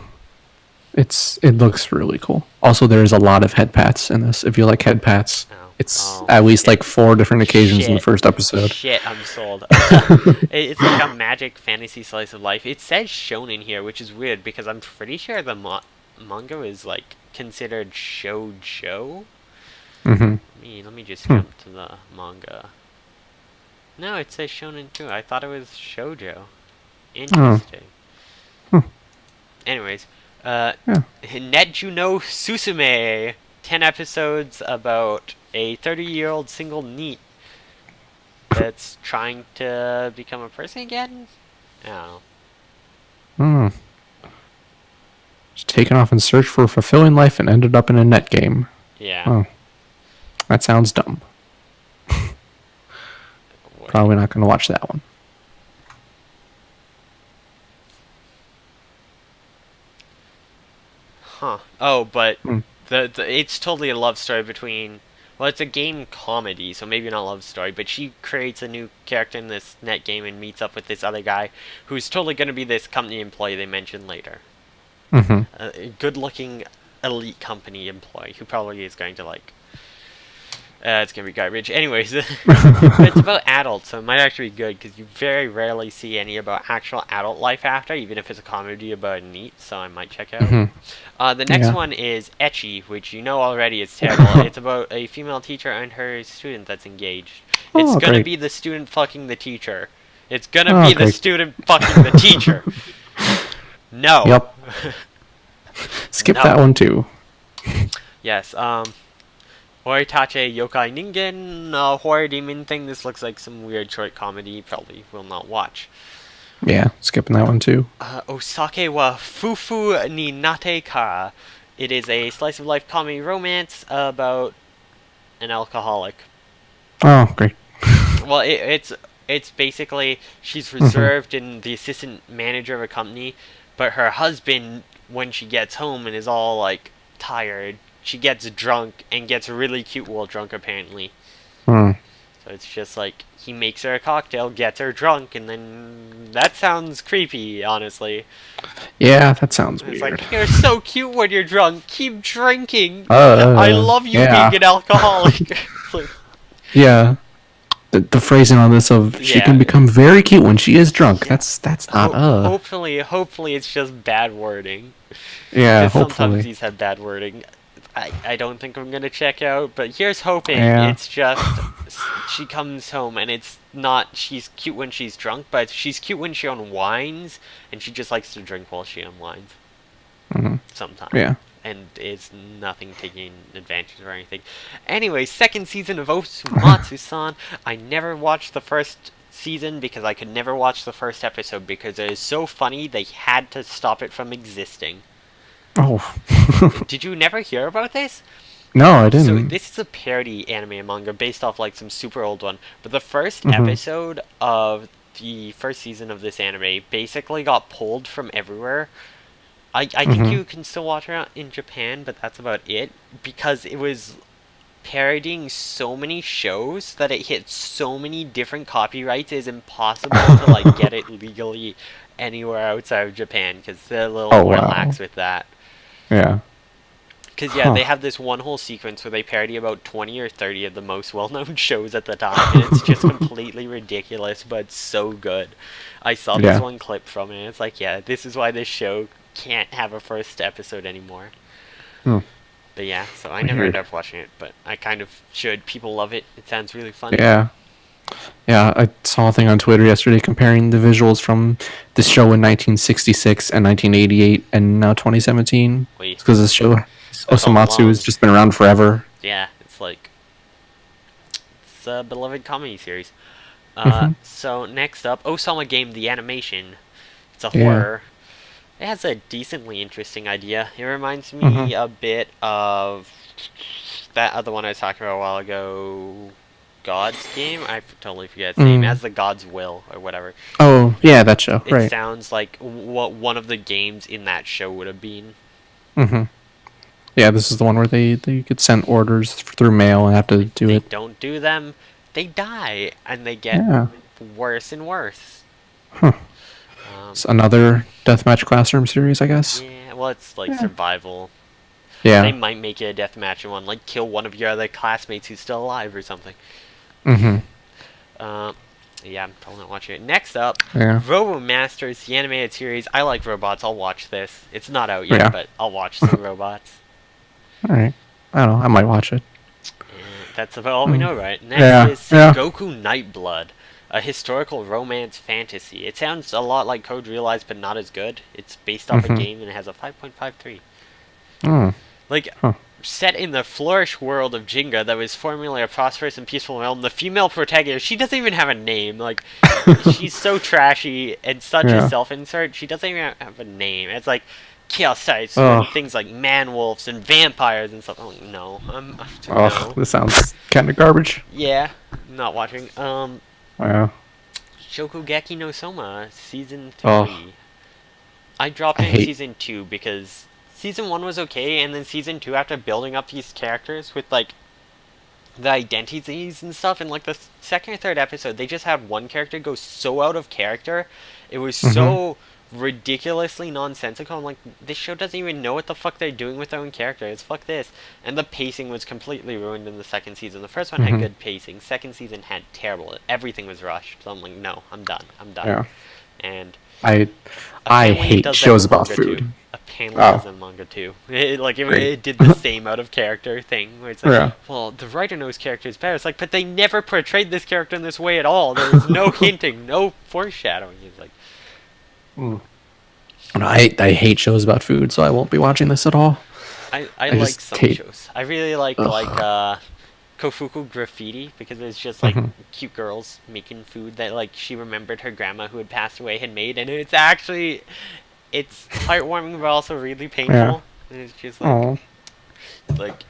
It looks really cool. Also, there's a lot of head pats in this. If you like head pats, it's at least like 4 different occasions in the first episode. Shit, I'm sold. It's like a magic fantasy slice of life. It says shonen here, which is weird because I'm pretty sure the manga is like considered shoujo. Let me just jump to the manga. No, it says shonen too. I thought it was shoujo. Interesting. Anyways, Netjuno Susume. 10 episodes about a 30-year-old single NEET that's trying to become a person again? I don't know. Just taken off in search for a fulfilling life and ended up in a net game. Yeah. Oh. That sounds dumb. Probably not going to watch that one. Huh. Oh, but it's totally a love story between... Well, it's a game comedy, so maybe not love story, but she creates a new character in this net game and meets up with this other guy who's totally going to be this company employee they mentioned later. A good-looking elite company employee who probably is going to, like... it's going to be garbage. Anyways, it's about adults, so it might actually be good, because you very rarely see any about actual adult life after, even if it's a comedy about NEET, so I might check out. The next one is Ecchi, which you know already is terrible. It's about a female teacher and her student that's engaged. It's going to be the student fucking the teacher. It's going to be the student fucking the teacher. No. Yep. Skip that one too. Yes, Horitache Yokai Ningen, horror demon thing. This looks like some weird short comedy. Probably will not watch. Yeah, skipping that one too. Osake wa Fufu ni Nate Kara. It is a slice of life comedy romance about an alcoholic. Oh, great. Well, it's basically she's reserved and the assistant manager of a company, but her husband, when she gets home and is all like tired, she gets drunk and gets really cute while drunk apparently. So it's just like he makes her a cocktail, gets her drunk, and then that sounds creepy, honestly. Yeah, that sounds weird. It's like, you're so cute when you're drunk. Keep drinking. I love you being an alcoholic. Yeah. The phrasing on this of she can become very cute when she is drunk. That's not Hopefully it's just bad wording. Yeah, hopefully. Sometimes these have bad wording. I don't think I'm gonna check out, but here's hoping. It's just she comes home and it's not she's cute when she's drunk, but she's cute when she unwinds, and she just likes to drink while she unwinds. Sometimes. Yeah. And it's nothing taking advantage or anything. Anyway, second season of Osumatsu-san. I never watched the first season because I could never watch the first episode because it is so funny they had to stop it from existing. Oh. Did you never hear about this? No, I didn't. So this is a parody anime and manga based off like some super old one. But the first episode of the first season of this anime basically got pulled from everywhere. I think you can still watch it in Japan, but that's about it. Because it was parodying so many shows that it hit so many different copyrights, it is impossible to like get it legally anywhere outside of Japan because they're a little more lax with that. Yeah. Because, they have this one whole sequence where they parody about 20 or 30 of the most well-known shows at the time, and it's just completely ridiculous, but so good. I saw this one clip from it, and it's like, this is why this show can't have a first episode anymore. But so I never ended up watching it, but I kind of should. People love it. It sounds really fun. Yeah, I saw a thing on Twitter yesterday comparing the visuals from this show in 1966 and 1988 and now 2017. Because this show, Osamatsu, has just been around forever. Yeah, it's It's like it's a beloved comedy series. Mhm. So next up, Osama Game, the animation. It's a Yeah. horror. It has a decently interesting idea. It reminds Mhm. me a bit of that other one I was talking about a while ago, God's Game. I totally forget its name. Mm. As the God's Will or whatever. Oh, yeah, that show. It Right. sounds like what one of the games in that show would have been. Mhm. Yeah, this is the one where they could send orders through mail and have to If do they it. don't do them, they die, and they get Yeah. worse and worse. Huh. Um, It's another deathmatch classroom series, I guess. yeah, well, it's like Yeah. survival. They Yeah. might make it a deathmatch in one, like kill one of your other classmates who's still alive or something. Mhm. Uh, yeah, I'm probably not watching it. Next up, Yeah. RoboMasters, the animated series. I like robots. I'll watch this. It's not out yet, Yeah. but I'll watch some robots. All right. I don't know. I might watch it. And that's about all we know, right? Next Yeah. is Yeah. Sengoku Nightblood, a historical romance fantasy. It sounds a lot like Code Realized, but not as good. It's based off a Mhm. game and it has a 5.53. Oh. Like, Huh. set in the flourish world of Jinga that was formerly a prosperous and peaceful realm, the female protagonist, she doesn't even have a name. Like, she's so trashy and such a Yeah. self-insert, she doesn't even have a name. It's like chaos sites Ugh. and things like man-wolves and vampires and stuff. Oh, no. Ugh. No. This sounds kind of garbage. Yeah, not watching. Yeah. Shokugeki no Soma, Season 3. Oh. I dropped I in hate. Season 2 because Season 1 was okay, and then Season 2, after building up these characters with, like, the identities and stuff, and, like, the second or third episode, they just had one character go so out of character. It was Mhm. so ridiculously nonsensical. I'm like, this show doesn't even know what the fuck they're doing with their own characters. Fuck this. And the pacing was completely ruined in the second season. The first one had Mhm. good pacing. Second season had terrible. Everything was rushed. So I'm like, no, I'm done. I'm done. Yeah. And I apparently it hate does that shows in about manga food. too. Apparently Oh. it does in manga too. Great. It did the same out of character thing where it's like, Yeah. well, the writer knows characters better. It's like, but they never portrayed this character in this way at all. There was no hinting, no foreshadowing. It's like, Mm. No, I hate shows about food, so I won't be watching this at all. I I like just some hate. shows. I really like Ugh. Kofuku Graffiti because it's just like Mhm. cute girls making food that like she remembered her grandma who had passed away had made, and it's actually it's heartwarming but also really painful. Yeah. And it's just Oh. like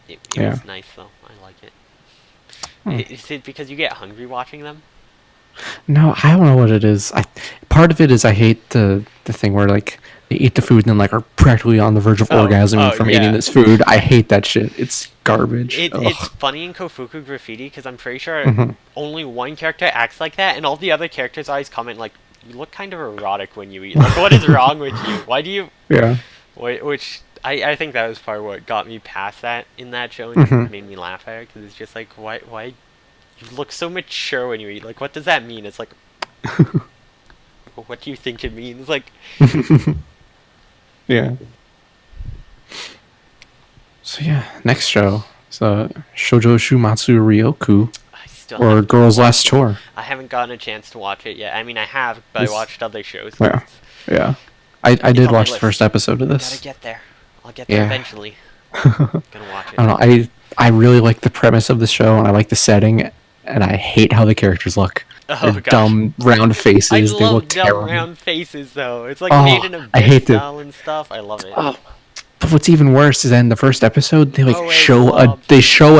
it Yeah. was nice though. I like it. Hmm. Is it because you get hungry watching them? No, I don't know what it is. Part of it is I hate the thing where like they eat the food and then like are practically on the verge of orgasming from eating Yeah. this food. I hate that shit. It's garbage. It's funny in Kofuku Graffiti because I'm pretty sure Mhm. only one character acts like that, and all the other characters always comment like, "You look kind of erotic when you eat. Like, what is wrong with you? Why do you?" Yeah. Which I think that was part of what got me past that in that show and Mhm. made me laugh at it because it's just like, why you look so mature when you eat? Like, what does that mean? It's like, what do you think it means? Like, Yeah. So yeah, next show. So Shoujo Shumatsu Ryoku I still or haven't, Girl's Last Chore. I haven't gotten a chance to watch it yet. I mean, I have, but This- I watched other shows. Yeah. Yeah. I It's did on my watch the list. first episode of Gotta this. get there. I'll get there Yeah. eventually. I Gonna watch it. don't know. I really like the premise of the show and I like the setting and I hate how the characters look. Oh They're gosh. dumb round faces. I They love look dumb terrible. round faces though. It's like Oh, made in a I bit hate the- style and stuff. I love it. Oh, but what's even worse is that in the first episode they like Moe show blobs.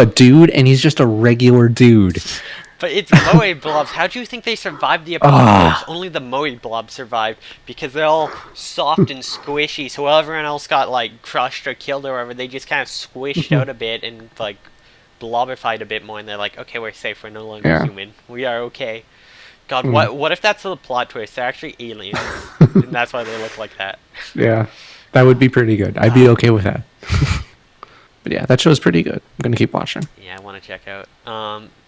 a dude and he's just a regular dude. But it's Moe blobs. How do you think they survived the apocalypse? Only the Moe blobs survived because they're all soft and squishy. So while everyone else got like crushed or killed or whatever, they just kind of squished out a bit and like blobified a bit more. And they're like, okay, we're safe. We're no longer Yeah. human. We are okay. God, Hmm. what if that's the plot twist? They're actually aliens, and that's why they look like that. Yeah, that would be pretty good. I'd be okay with that. But yeah, that show's pretty good. I'm gonna keep watching. Yeah, I want to check out.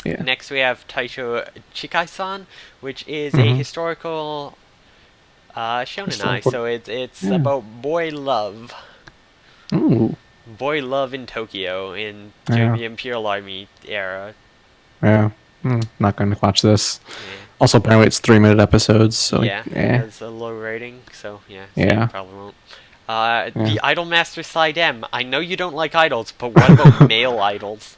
Yeah. Next we have Taisho Chikai-san, which is a Mhm. historical shonenai. Historical- So it's Yeah. about boy love Ooh, in Tokyo in Yeah. the Imperial Army era. yeah. Not gonna watch this. Yeah, Also, apparently it's 3-minute episodes, so yeah, like, it has a low rating, so yeah, Yeah. probably won't. Yeah. The Idol Master Side M. I know you don't like idols, but what about male idols?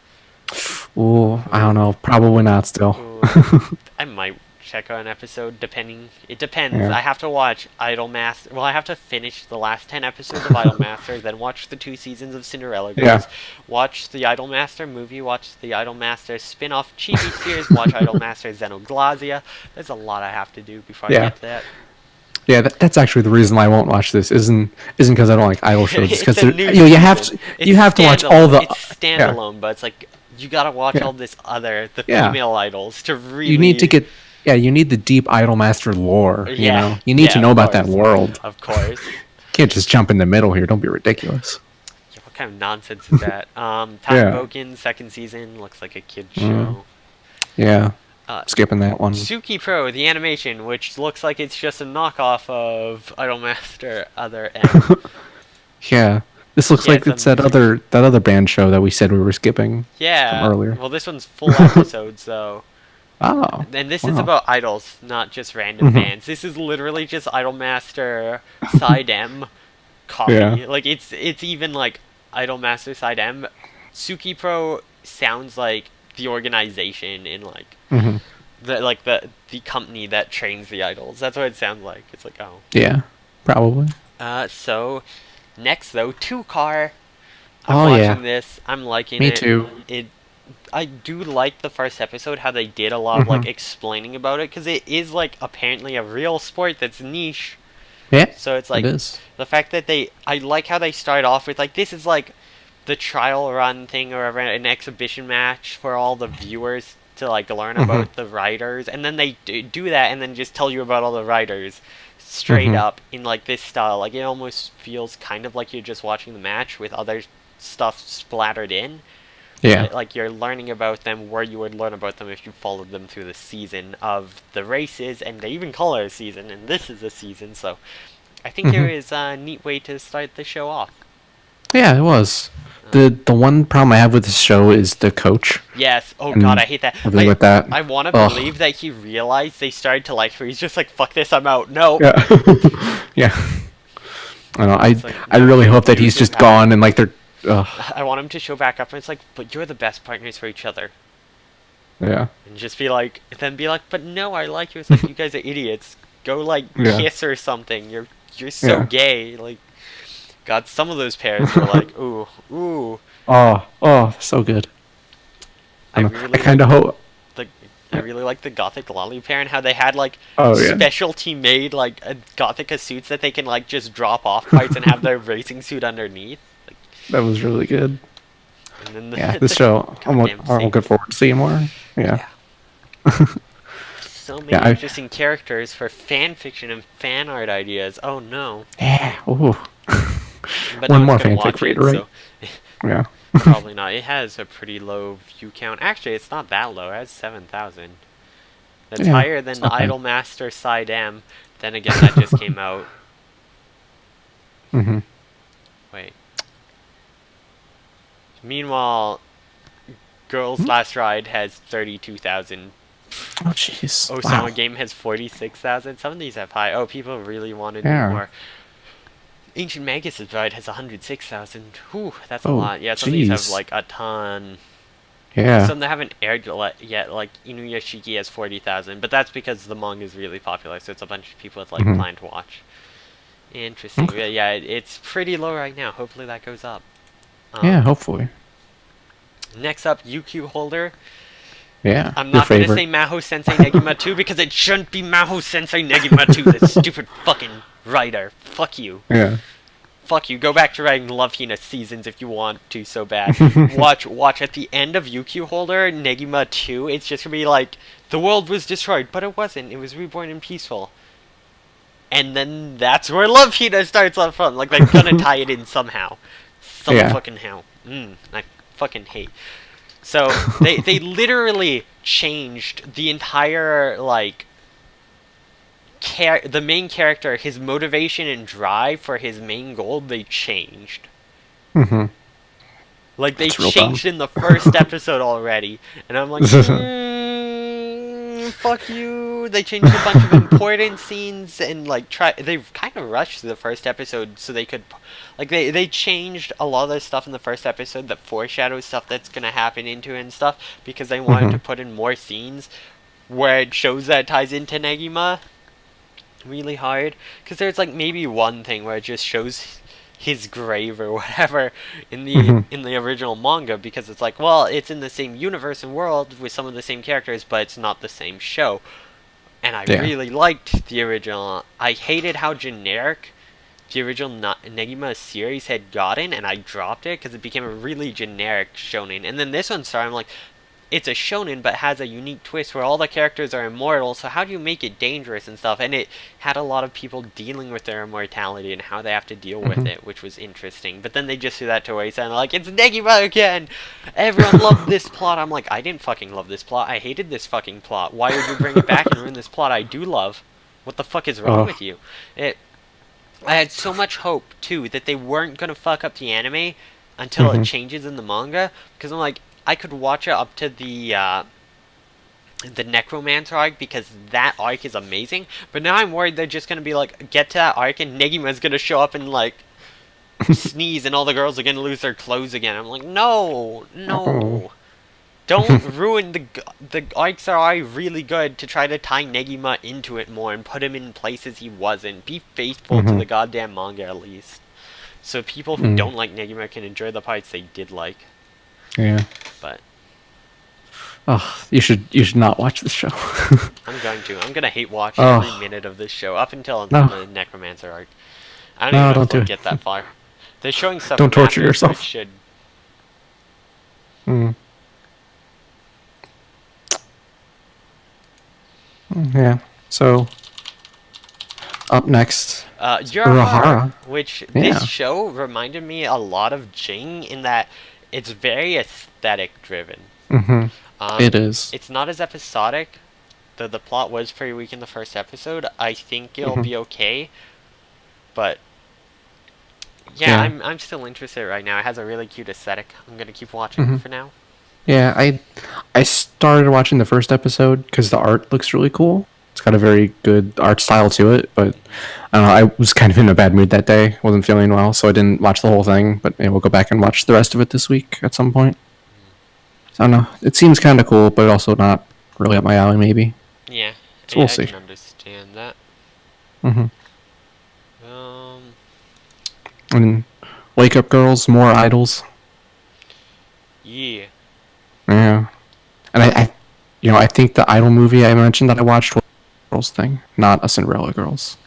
Ooh, I don't Ooh, know. Probably not still. ooh. I might check out an episode depending. It depends. Yeah. I have to watch Idolmaster. Well, I have to finish the last 10 episodes of Idolmaster, then watch the 2 seasons of Cinderella Yeah. Girls, watch the Idolmaster movie, watch the Idolmaster spin-off Chibi series, watch Idolmaster Xenoglazia. There's a lot I have to do before I Yeah. get to that. Yeah, that's actually the reason I won't watch this. Isn't because I don't like idol shows. It's It's because a new you have season. to you have to watch all the It's yeah standalone, but it's like you gotta watch yeah all this other the yeah. female idols to really. You need to get you need the deep idol master lore. You Yeah, know, you need yeah, to know of about that course. world. Of course. Can't just jump in the middle here. Don't be ridiculous. Yeah, what kind of nonsense is that? Yeah. Boken second season looks like a kid Mm. show. Yeah, Uh, skipping that one. Suki Pro, the animation, which looks like it's just a knockoff of Idolmaster Other M. Yeah, this looks Yeah, like it's it's that other band show that we said we were skipping Yeah. from earlier. Well, this one's full episodes though. Oh, And this is wow. about idols, not just random Mhm. bands. This is literally just Idolmaster Side M copy. Yeah. Like it's even like Idolmaster Side M. Suki Pro sounds like the organization in like Mhm. the company that trains the idols. That's what it sounds like. It's like oh. Yeah, probably. So next though, Two Car. I'm Oh, watching yeah. this. I'm liking Me it. too. I do like the first episode, how they did a lot of like Mhm. explaining about it, because it is like apparently a real sport that's niche. Yeah, So it's like it is. the fact that I like how they start off with like this is like the trial run thing or an exhibition match for all the viewers to like learn Mhm. about the riders, and then they do that and then just tell you about all the riders straight Mhm. up in like this style. Like it almost feels kind of like you're just watching the match with other stuff splattered in. Yeah. Like you're learning about them where you would learn about them if you followed them through the season of the races, and they even call it a season, and this is a season, so I think Mhm. there is a neat way to start the show off. Yeah, it was. The one problem I have with this show is the coach. Yes, oh And god, I hate that. everything with that. I want to Ugh. believe that he realized they started to like her. He's just like, fuck this, I'm out. No. Yeah. Yeah. I know. It's like, I no, really he'll hope that use he's his just power. gone and like they're. Ugh. I want him to show back up, and it's like, but you're the best partners for each other. Yeah. And just be like, but no, I like you. It's like, you guys are idiots. Go like Yeah. kiss or something. You're so Yeah. gay. Like, God, some of those pairs were like, ooh, ooh. Oh, so good. I really kind of hope. I really like the gothic lolly pair and how they had like Oh, yeah. specialty made like gothica suits that they can like just drop off parts and have their racing suit underneath. Like, That was really good. and then the, Yeah, this show. I'm goddamn looking forward to seeing more. Yeah. So many Yeah, interesting characters for fan fiction and fan art ideas. Oh no! Yeah. Ooh. But One no more one's gonna fanfic watch for you it, to write. so Yeah. probably not. It has a pretty low view count. Actually, it's not that low. It has 7,000. That's Yeah, higher than it's the not bad. Idolmaster Side M. Then again, that just came out. Mhm. Wait. Meanwhile, Girls Last Ride has 32,000. Oh jeez. Osama Wow. Game has 46,000. Some of these have high. Oh, people really want to do Yeah. more. Ancient Magus' Ride has 106,000. Whew, that's a Oh, lot. Yeah, some of these have jeez. like a ton. Yeah. Some that haven't aired yet, like Inuyashiki has 40,000, but that's because the manga is really popular, so it's a bunch of people with like Mhm. plan to watch. Interesting. Okay. Yeah, it's pretty low right now. Hopefully that goes up. Yeah. Hopefully. Next up, UQ Holder. Yeah. I'm Your not gonna favorite. say Maho Sensei Negima 2 because it shouldn't be Maho Sensei Negima 2. The stupid fucking writer. Fuck you. Yeah. Fuck you. Go back to writing Love Hina seasons if you want to so bad. watch at the end of UQ Holder Negima 2. It's just gonna be like the world was destroyed, but it wasn't. It was reborn and peaceful. And then that's where Love Hina starts on from. Like they're gonna tie it in somehow. Some Yeah. fucking how. I fucking hate. So they literally changed the entire like the main character, his motivation and drive for his main goal, they changed. Mhm. Like they That's real changed in the first episode already, and I'm like, fuck you. They changed a bunch of important scenes and like they've kind of rushed the first episode so they could like they changed a lot of the stuff in the first episode that foreshadows stuff that's gonna happen into it and stuff because they wanted to put in more scenes where it shows that it ties into Negima really hard. Because there's like maybe one thing where it just shows his grave or whatever in the original manga because it's like, well, it's in the same universe and world with some of the same characters, but it's not the same show. And I really liked the original. I hated how generic the original Negima series had gotten, and I dropped it because it became a really generic shonen. And then this one started, I'm like, it's a shonen but has a unique twist where all the characters are immortal, so how do you make it dangerous and stuff? And it had a lot of people dealing with their immortality and how they have to deal with it, which was interesting. But then they just threw that to wayside and like, it's Negima again! Everyone loved this plot. I'm like, I didn't fucking love this plot. I hated this fucking plot. Why would you bring it back and ruin this plot I do love? What the fuck is wrong with you? I had so much hope, too, that they weren't gonna fuck up the anime until it changes in the manga, because I'm like, I could watch it up to the Necromancer arc because that arc is amazing. But now I'm worried they're just gonna be like, get to that arc and Negima's gonna show up and like sneeze and all the girls are gonna lose their clothes again. I'm like, no, don't ruin the arcs that are really good to try to tie Negima into it more and put him in places he wasn't. Be faithful to the goddamn manga at least, so people who don't like Negima can enjoy the parts they did like. Yeah. But you should not watch this show. I'm going to. I'm gonna hate watch every minute of this show up until the Necromancer arc. I don't even know if they'll get that far. They're showing stuff. Don't torture yourself. Should. Yeah. So up next, Urahara, which this show reminded me a lot of Jing in that it's very aesthetic driven. It is. It's not as episodic. The plot was pretty weak in the first episode. I think it'll be okay. But yeah, I'm still interested right now. It has a really cute aesthetic. I'm gonna keep watching for now. Yeah, I started watching the first episode because the art looks really cool. It's got a very good art style to it, but I don't know, I was kind of in a bad mood that day. Wasn't feeling well, so I didn't watch the whole thing, but maybe we'll go back and watch the rest of it this week at some point. So I don't know. It seems kind of cool, but also not really up my alley, maybe. Yeah. So we'll see. I can understand that. And Wake Up Girls, more idols. Yeah. Yeah. And I think the idol movie I mentioned that I watched was a Girls thing, not a Cinderella Girls.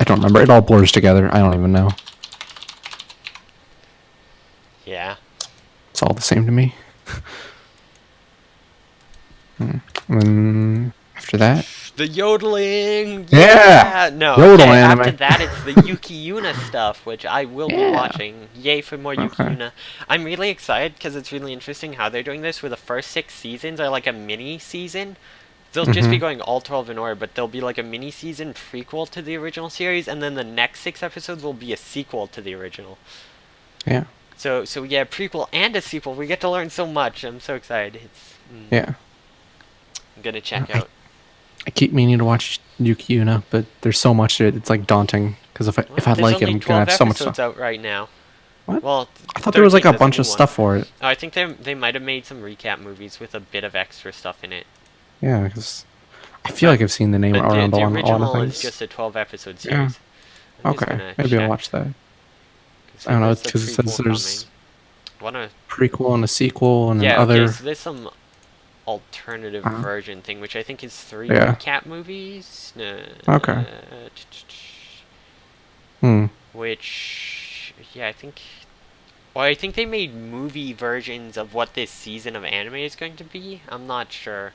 I don't remember. It all blurs together. I don't even know. Yeah. It's all the same to me. And then after that, the yodeling. Yeah. No. Yodel anime. anime. After that, it's the Yuki Yuna stuff, which I will be watching. Yay for more Yuki Yuna. I'm really excited because it's really interesting how they're doing this. Where the first 6 seasons are like a mini season. They'll just be going all 12 in order, but there'll be like a mini season prequel to the original series, and then the next 6 episodes will be a sequel to the original. Yeah. So yeah, prequel and a sequel. We get to learn so much. I'm so excited. Yeah. I'm gonna check out. I keep meaning to watch Yuki Yuna, but there's so much to it. It's like daunting because if I like it, I'm gonna have so much stuff. There's only 12 episodes out right now. What? Well, I thought there was like a bunch of stuff for it. Oh, I think they might have made some recap movies with a bit of extra stuff in it. Yeah, because I feel like I've seen the name around on the all the original things. is just a 12-episode series. Yeah. Okay, maybe I'll watch that. I don't know, because it says there's a prequel and a sequel and other... so there's some alternative version thing, which I think is 3 recap movies. Okay. Which, I think... Well, I think they made movie versions of what this season of anime is going to be. I'm not sure.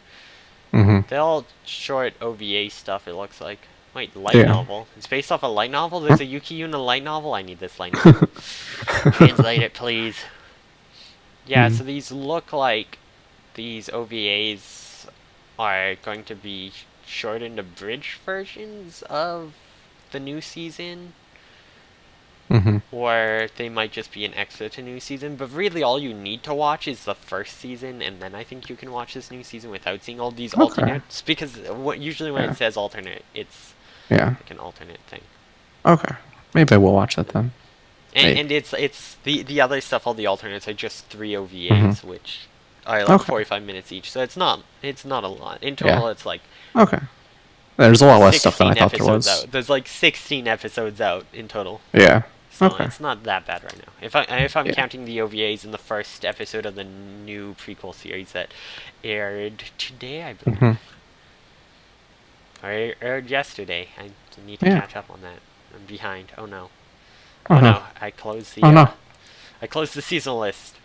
They're all short OVA stuff, it looks like. Wait, light novel. It's based off a light novel? There's a Yuki Yuna light novel? I need this light novel. Translate it, please. Yeah, so these look like these OVAs are going to be shortened abridged versions of the new season. Mm-hmm. or they might just be an extra to new season. But really, all you need to watch is the first season, and then I think you can watch this new season without seeing all these Okay. alternates. Because usually when Yeah. it says alternate, it's Yeah. like an alternate thing. Okay. Maybe I will watch that then. And it's the other stuff. All the alternates are just 3 OVAs, Mm-hmm. which are like Okay. 45 minutes each. So it's not a lot. In total, Yeah. it's like Okay. There's a lot less stuff than 16 I thought there episodes was. out. There's like 16 episodes out in total. Yeah. So Okay. it's not that bad right now. If I'm Yeah. counting the OVAs in the first episode of the new prequel series that aired today, I believe. Mm-hmm. Or aired yesterday. I need to Yeah. catch up on that. I'm behind. Oh no. Oh, Oh no. no. I closed the Oh no. I closed the seasonal list.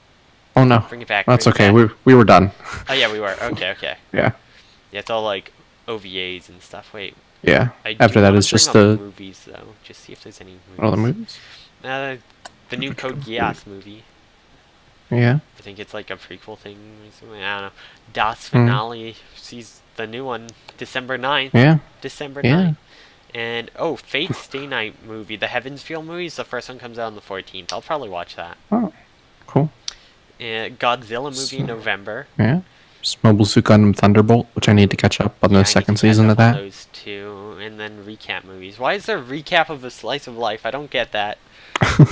Oh no. Bring it back. That's bring it okay. back. We were done. Oh yeah, we were. Okay. Yeah. Yeah, it's all like OVAs and stuff. Wait. Yeah. I After do that wanna is just bring up the movies though. Just see if there's any movies. other movies. The new Code Geass movie. Yeah. I think it's like a prequel thing or something. I don't know. Das Finale sees the new one December 9th. Yeah. December Yeah. 9th. And Fate Stay Night movie, the Heavens Feel movies, the first one comes out on the 14th. I'll probably watch that. Oh. Cool. Godzilla movie in November. Yeah. Just Mobile Suit Gundam Thunderbolt, which I need to catch up on Yeah, I the need second to catch season up of on that. those two, and then recap movies. Why is there a recap of a slice of life? I don't get that.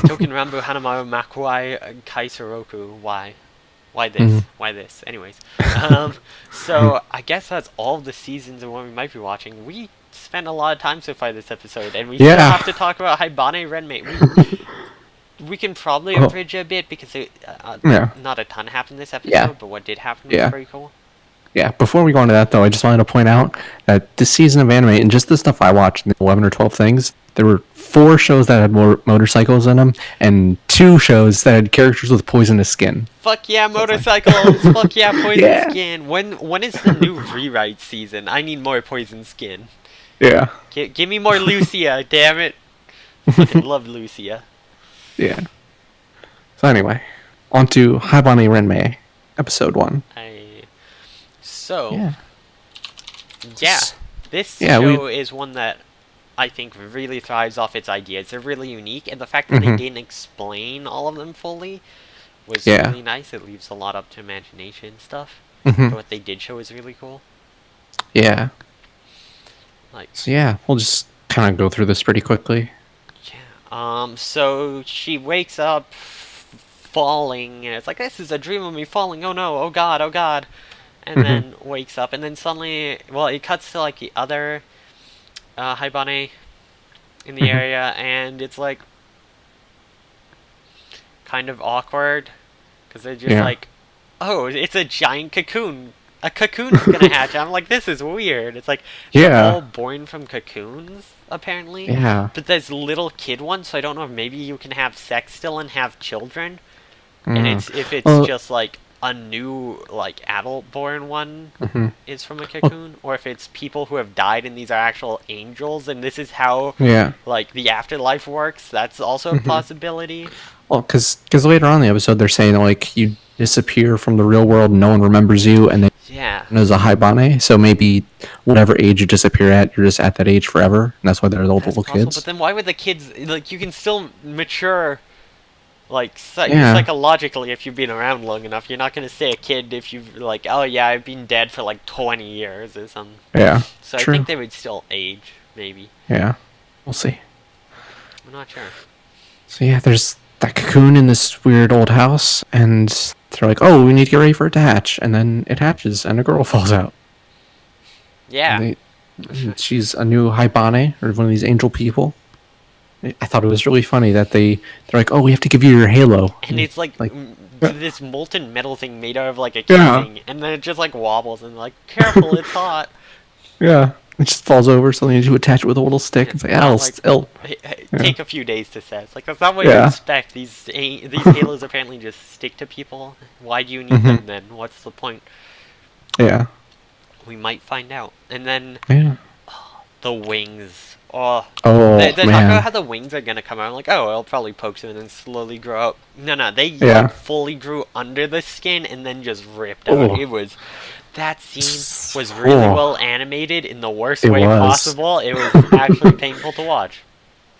Token Rambo Hanamaru Makuai Kaisoroku. Why? Why this? Mhm. Why this? Anyways. So I guess that's all of the seasons of what we might be watching. We spent a lot of time so far this episode, and we still Yeah. have to talk about Haibane Renmei. We can probably Oh. abridge a bit because Yeah. not a ton happened this episode, Yeah. but what did happen Yeah. was pretty cool. Yeah, before we go into that, though, I just wanted to point out that this season of anime, and just the stuff I watched, the 11 or 12 things, there were 4 shows that had more motorcycles in them, and 2 shows that had characters with poisonous skin. Fuck yeah, motorcycles! Fuck yeah, poison Yeah. skin! When is the new rewrite season? I need more poison skin. Yeah. Give me more Lucia, damn it! Fucking love Lucia. Yeah. So anyway, on to Haibane Renmei, episode 1. Yeah. This Yeah, show is one that I think really thrives off its ideas. They're really unique, and the fact that they didn't explain all of them fully was really nice. It leaves a lot up to imagination and stuff. But what they did show is really cool. Yeah. Like, So yeah, we'll just kind of go through this pretty quickly. yeah. So she wakes up falling, and it's like, this is a dream of me falling. Oh no! Oh god! Oh god! And then wakes up, and then suddenly, well, it cuts to like the other Haibane in the area, and it's like kind of awkward because they're just like, oh, it's a giant cocoon. A cocoon's gonna hatch. I'm like, this is weird. It's like they're all born from cocoons, apparently. Yeah. But there's little kid ones, so I don't know if maybe you can have sex still and have children. And if it's just like a new like adult born one is from a cocoon, or if it's people who have died and these are actual angels, and this is how like the afterlife works. That's also a possibility. Well, because later on in the episode they're saying like you disappear from the real world, no one remembers you, and then there's a Haibane. So maybe whatever age you disappear at, you're just at that age forever, and that's why they're all little kids. But then why would the kids like? You can still mature. Like, psychologically, if you've been around long enough, you're not going to stay a kid if you've, like, oh yeah, I've been dead for, like, 20 years or something. Yeah, So true. I think they would still age, maybe. Yeah, we'll see. I'm not sure. So yeah, there's that cocoon in this weird old house, and they're like, oh, we need to get ready for it to hatch, and then it hatches, and a girl falls out. Yeah. And she's a new Haibane, or one of these angel people. I thought it was really funny that they're like, oh, we have to give you your halo. And it's like this molten metal thing made out of like a casing, and then it just like wobbles and like, careful, it's hot. Yeah, it just falls over, so they need to attach it with a little stick. It's like, take a few days to set. It's like, that's not what you expect. These halos apparently just stick to people. Why do you need them then? What's the point? Yeah. We might find out. And then the wings. They talk about how the wings are gonna come out. I'm like, oh, it'll probably poke through and then slowly grow up. No, they like, fully grew under the skin and then just ripped out. That scene was really well animated in the worst way possible. It was actually painful to watch.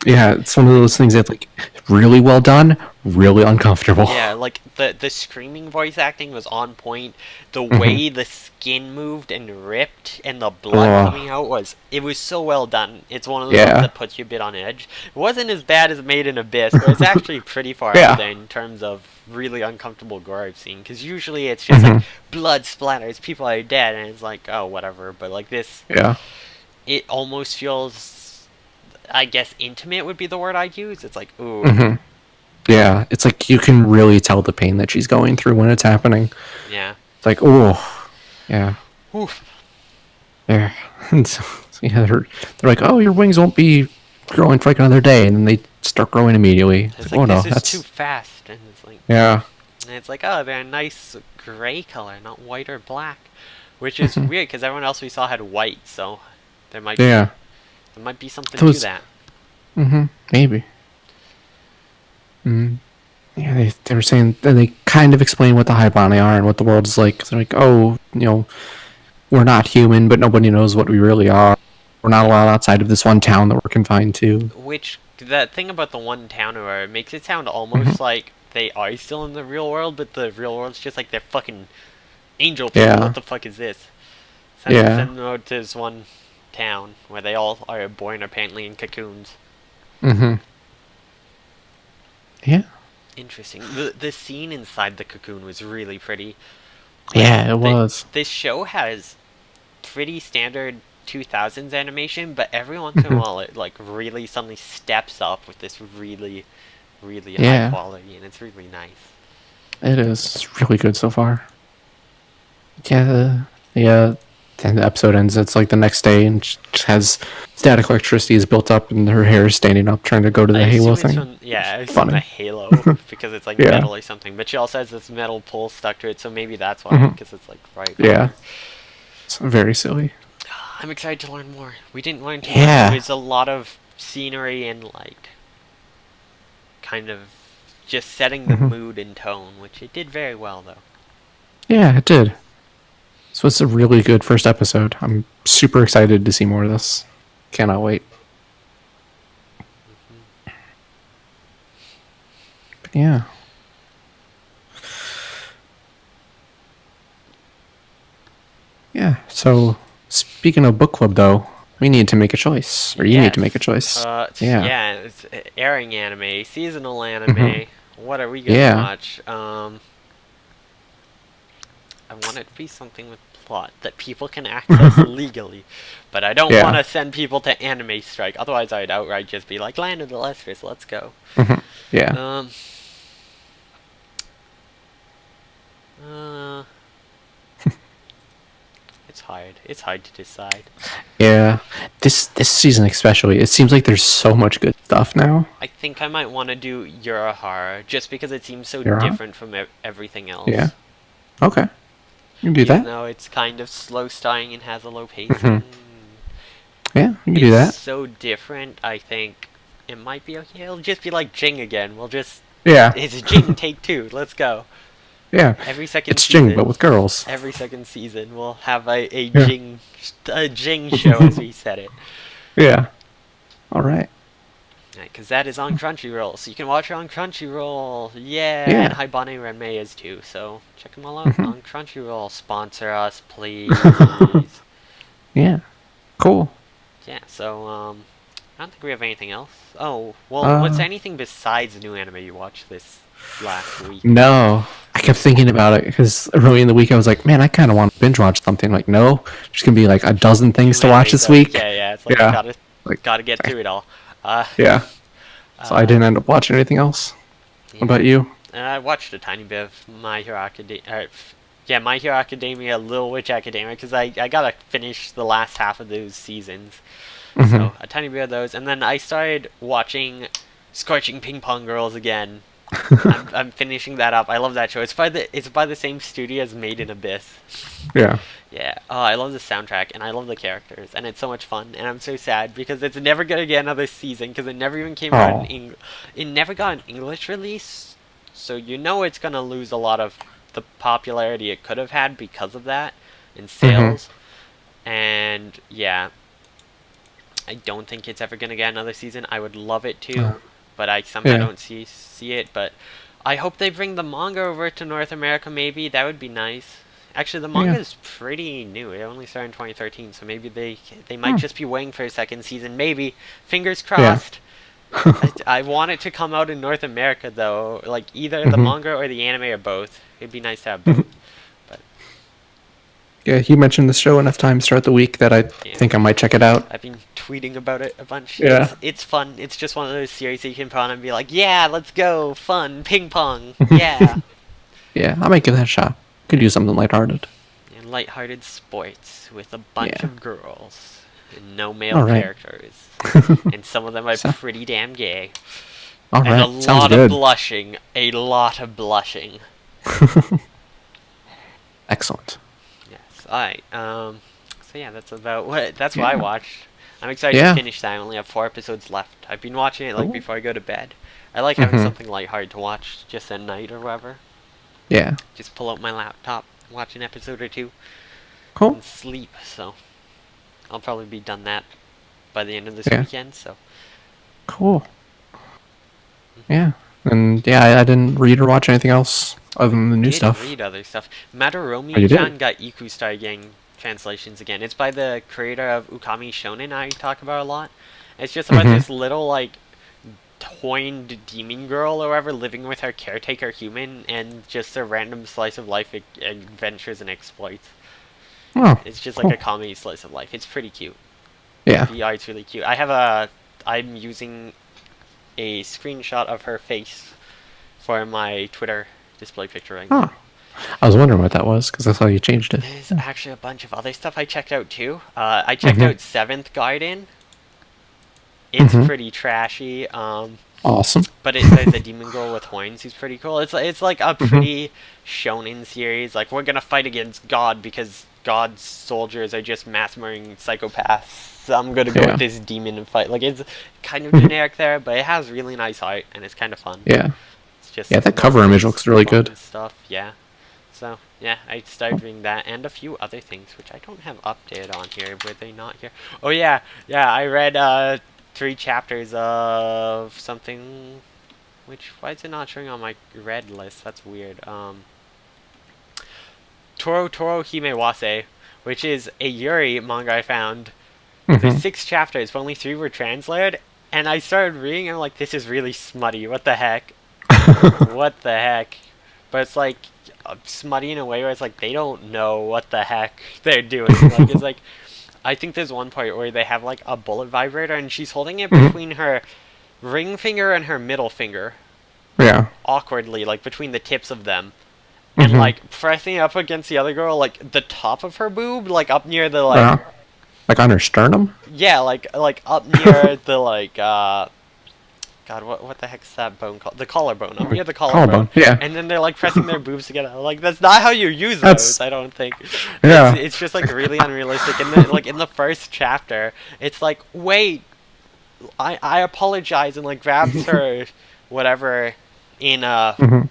Yeah, it's one of those things that's like really well done, really uncomfortable. Yeah, like the screaming voice acting was on point. The Hmm. way the skin moved and ripped and the blood coming Oh, out was so well done. It's one of those ones yeah. that puts you a bit on edge. It wasn't as bad as Made in Abyss, but it's actually pretty far up Yeah. there in terms of really uncomfortable gore I've seen. Because usually it's just like Hmm. blood splatters, people are dead, and it's like, oh, whatever. But like this, Yeah. it almost feels, I guess, intimate would be the word I'd use. It's like, ooh, Hmm. Yeah. It's like you can really tell the pain that she's going through when it's happening. yeah. It's like, oh, yeah. Oof. Yeah. And so, yeah, they're like, oh, your wings won't be growing for like another day, and then they start growing immediately. It's It's like, oh like no, this is too that's fast, and it's like, yeah. and it's like, oh, they're a nice gray color, not white or black, which is Hmm. weird because everyone else we saw had white, so there might be Yeah. there might be something to Those. that. Maybe. Mm. Yeah, they were saying, and they kind of explain what the Hybani are and what the world is like. They're like, oh, we're not human, but nobody knows what we really are. We're not allowed outside of this one town that we're confined to. Which that thing about the one town where it makes it sound Hmm. almost like they are still in the real world, but the real world's just like they're fucking angel people. What Yeah, the fuck is this? yeah. Send them out to this one town where they all are born apparently in cocoons. Hmm. Yeah, Interesting. The scene inside the cocoon was really pretty. Like yeah. It was. this show has pretty standard 2000s animation, but every once in a Hmm. while it like really suddenly steps up with this really high Yeah, quality, and it's really nice. it is. It's really good so far. Yeah, yeah. Then the episode ends. It's like the next day, and she just has static electricity is built up, and her hair is standing up, trying to go to I the Halo assume it's thing. from, yeah, I assume the Funny. halo because it's like Yeah. metal or something. But she also has this metal pole stuck to it, so maybe that's why, Hmm. because it's like right on Yeah. her. It's very silly. I'm excited to learn more. We didn't learn too much. It Yeah. was a lot of scenery and like kind of just setting the Hmm. mood and tone, which it did very well though. Yeah, it did. So it's a really good first episode. I'm super excited to see more of this. Cannot wait. But yeah. Yeah. So speaking of book club though, we need to make a choice. Or you need to make a Yes. choice. Yeah. Yeah, it's airing anime, seasonal Hmm. anime. What are we gonna Yeah. watch? I want it to be something with plot that people can access legally, but I don't want Yeah. to send people to anime strike. Otherwise, I'd outright just be like, "Land of the Lustrous, let's go." Hmm. Yeah. Um. Uh. It's hard. It's hard to decide. Yeah. This season especially, it seems like there's so much good stuff now. I think I might want to do Yura Horror just because it seems so You're on? different from everything Yeah. else. Okay. You can do Even that. though it's kind of slow starting and has a low Hmm. pacing, Yeah, you can do it's that. so different. I think it might be okay. It'll just be like Jing again. We'll just Yeah. it's Jing take two. Let's go. Yeah. Every second It's Jing, but season. with girls. Every second season, we'll have a Yeah. Jing show as we said it. Yeah. All right. Because that is on Crunchyroll, so you can watch it on Crunchyroll. Yeah, and Yeah. Haibane Renmei is too. So check them all out Hmm. on Crunchyroll. Sponsor us, please. Yeah. Cool. Yeah. So I don't think we have anything else. Oh, well, what's Uh, anything besides new anime you watched this last week? no. I kept thinking about it because early in the week I was like, man, I kind of want to binge watch something. Like, no, there's gonna be like a dozen things New to watch animes this that- week. Yeah. It's like Yeah. Like, gotta get through it all. Uh, yeah. So I uh, didn't end up watching anything else. What about you? I watched a tiny bit of My Hero Academia. Yeah, My Hero Academia, Little Witch Academia, because I gotta finish the last half of those seasons. Hmm. So a tiny bit of those, and then I started watching Scorching Ping Pong Girls again. I'm finishing that up. I love that show. It's by the same studio as Made in Abyss. Yeah. Yeah. Oh, I love the soundtrack and I love the characters, and it's so much fun. And I'm so sad because it's never gonna get another season because it never even came out Oh. in It never got an English release, so you know it's gonna lose a lot of the popularity it could have had because of that in sales. And yeah, I don't think it's ever gonna get another season. I would love it Uh, to, but I somehow yeah. don't see it. But I hope they bring the manga over to North America. Maybe that would be nice. Actually, the manga Yeah. is pretty new. It only started in 2013, so maybe they might Hmm. just be waiting for a second season. Maybe. Fingers Yeah. crossed. I want it to come out in North America though, like either the hmm manga or the anime or both. It'd be nice to have both. But Yeah, you mentioned the show enough times throughout the week that I yeah, think I might check it out. I've been tweeting about it a bunch. Yeah. It's fun. It's just one of those series that you can put on and be like, yeah, let's go, fun, ping pong, yeah, Yeah, I might give that a shot. Could use something lighthearted. and lighthearted sports with a bunch Yeah. of girls and no male All right. characters, and some of them are So- pretty damn gay. All And right, a sounds lot of good. blushing. A lot of blushing. Excellent. Yes. Alright. So yeah, that's about what what I Yeah. watched. I'm excited Yeah. to finish that. I only have 4 episodes left. I've been watching it like Ooh. before I go to bed. I like having Mhm. something lighthearted to watch just at night or whatever. Yeah. Just pull out my laptop, watch an episode or two, Cool. and sleep. So I'll probably be done that by the end of this Yeah. weekend. So Cool. Yeah. And yeah, I didn't read or watch anything else other than the new did stuff. read other stuff. Oh, you Madarumi-chan did? got Iku Star getting translations again. It's by the creator of Ukami Shonen I talk about a lot. It's just about Mhm. this little like toined demon girl or whatever living with her caretaker human and just a random slice of life adventures and exploits. Oh. It's just Cool. like a comedy slice of life. It's pretty cute. Yeah. The art's really cute. I'm using a screenshot of her face for my Twitter display picture right now. Oh. I was wondering what that was because I saw you changed it. There's actually a bunch of other stuff I checked out too. I checked Mhm. out Seventh Garden. It's Mhm. pretty trashy. Awesome. But there's a demon girl with horns who's pretty cool. It's like a Mhm. pretty shonen series. Like we're gonna fight against God because God's soldiers are just mass murdering psychopaths. So I'm gonna go Yeah. with this demon and fight. Like it's kind of Mhm. generic there, but it has really nice art and it's kind of fun. Yeah. It's just Yeah, that cover image looks really good. and stuff. Yeah. So yeah, I started reading that and a few other things which I don't have updated on here. Were they not here? Oh yeah, yeah. I read 3 chapters of something. Why is it not showing on my red list? That's weird. Toro Toro Himewase, which is a Yuri manga I found. There's Mhm. 6 chapters, but only 3 were translated. And I started reading, and I'm like, this is really smutty. What the heck? What the heck? But it's like smutty in a way where it's like they don't know what the heck they're doing. Like it's like I think there's one part where they have like a bullet vibrator, and she's holding it Mhm. between her ring finger and her middle finger, Yeah. awkwardly, like between the tips of them. And Mhm. like pressing up against the other girl, like the top of her boob, like up near the like Uh, like on her sternum. yeah, like up near the like God, what the heck's that bone called? The collarbone. Up near the collarbone. Yeah. And then they're like pressing their boobs together. Like that's not how you use That's- those. I don't think. Yeah. It's just like really unrealistic. And then like in the first chapter, it's like wait, I apologize, and like grabs her whatever in Mhm.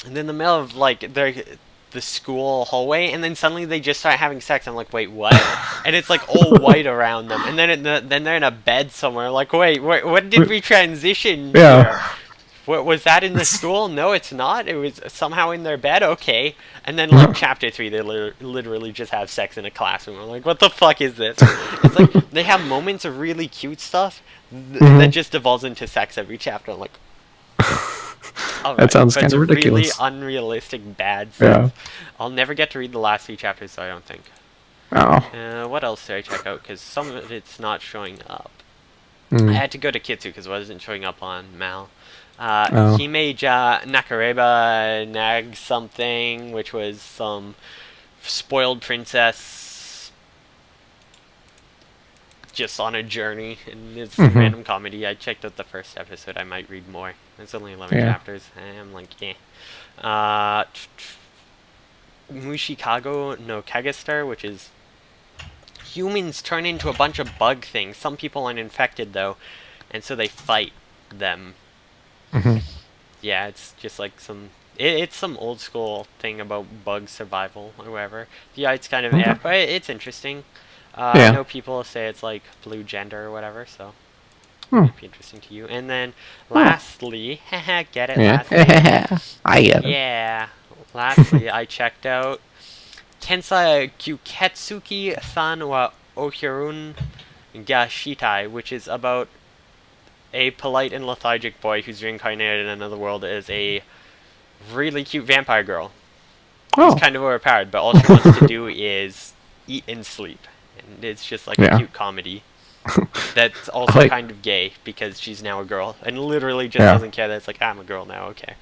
and in the middle of like the school hallway, and then suddenly they just start having sex. I'm like, wait, what? And it's like all white around them, and then they're in a bed somewhere. Like, wait, what did we transition? Yeah. Here? What was that in the school? No, it's not. It was somehow in their bed. Okay, and then like chapter 3, they literally just have sex in a classroom. I'm like, what the fuck is this? It's like they have moments of really cute stuff that just devolves into sex every chapter. I'm like. That sounds but kind it's of ridiculous. Really unrealistic bad stuff. I'll never get to read the last 3 chapters, so I don't think. Oh. What else did I check out? Because some of it's not showing up. I Mm. had to go to Kitsu because it wasn't showing up on Mal. Oh. Himeja Nakareba Nag something, which was some spoiled princess just on a journey, and it's a Mhm. random comedy. I checked out the first episode. I might read more. It's only 11 Yeah. chapters. I'm like, eh. Mushikago no Kagestar, which is humans turn into a bunch of bug things. Some people aren't infected though, and so they fight them. Mhm. Yeah, it's just like it's some old school thing about bug survival or whatever. Yeah, it's kind of Okay. but it's interesting. I Yeah. know people say it's like blue gender or whatever, so Hmm. might be interesting to you. And then Oh. lastly, get it? Yeah. Lastly, I get it. yeah. Lastly, I checked out Tensai Kyuketsuki-san wa Ohirun Gashitai, which is about a polite and lethargic boy who's reincarnated in another world as a really cute vampire girl. Who's Oh. kind of overpowered, but all she wants to do is eat and sleep. And it's just like a Yeah. cute comedy. That's also like- kind of gay because she's now a girl and literally just Yeah. doesn't care that it's like, I'm a girl now, okay.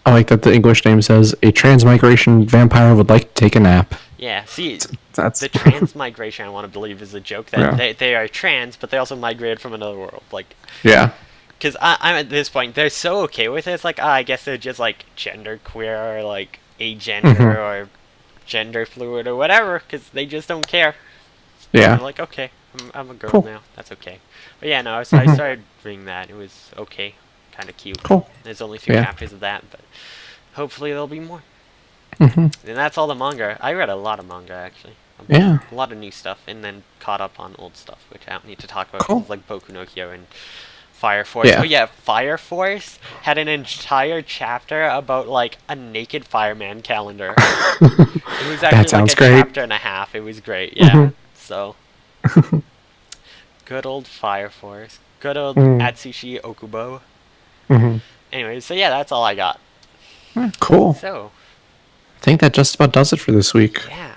I like that the English name says a transmigration vampire would like to take a nap. Yeah, see, That's the transmigration, I want to believe, is a joke that Yeah. they are trans, but they also migrated from another world. Like, yeah. because I'm at this point, they're so okay with it. It's like, I guess they're just like gender queer or like agender Mhm. or gender fluid or whatever, because they just don't care. Yeah. They're like, okay, I'm a girl Cool. now. That's okay. But yeah, no, I Mhm. started reading that. It was okay, kind of cute. Cool. There's only 2 Yeah. chapters of that, but hopefully there'll be more. Hmm. And that's all the manga. I read a lot of manga actually. Yeah. A lot of new stuff, and then caught up on old stuff, which I don't need to talk about. 'cause Cool. it's like Boku no Hero and Fire Force. Yeah. Oh yeah, Fire Force had an entire chapter about like a naked fireman calendar. It was actually That sounds like a great. chapter and a half. It was great. Yeah. Mhm. So good old Fire Force. Good old Mm. Atsushi Okubo. Hmm. Anyway, so yeah, that's all I got. Cool. So I think that just about does it for this week. yeah.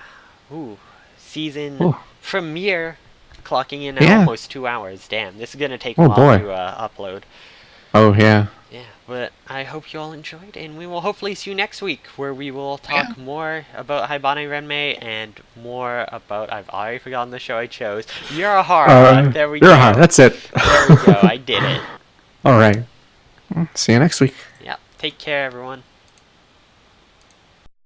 Ooh. Season Ooh. premiere clocking in at Yeah. almost 2 hours. Damn, this is gonna take a Oh, while boy. to upload. Oh yeah. Yeah, but I hope you all enjoyed, and we will hopefully see you next week, where we will talk more about Haibane Renmei and more about, I've already forgotten the show I chose. Urahara. There we go. Urahara, that's it. There we go. I did it. All right. See you next week. Yeah. Take care, everyone.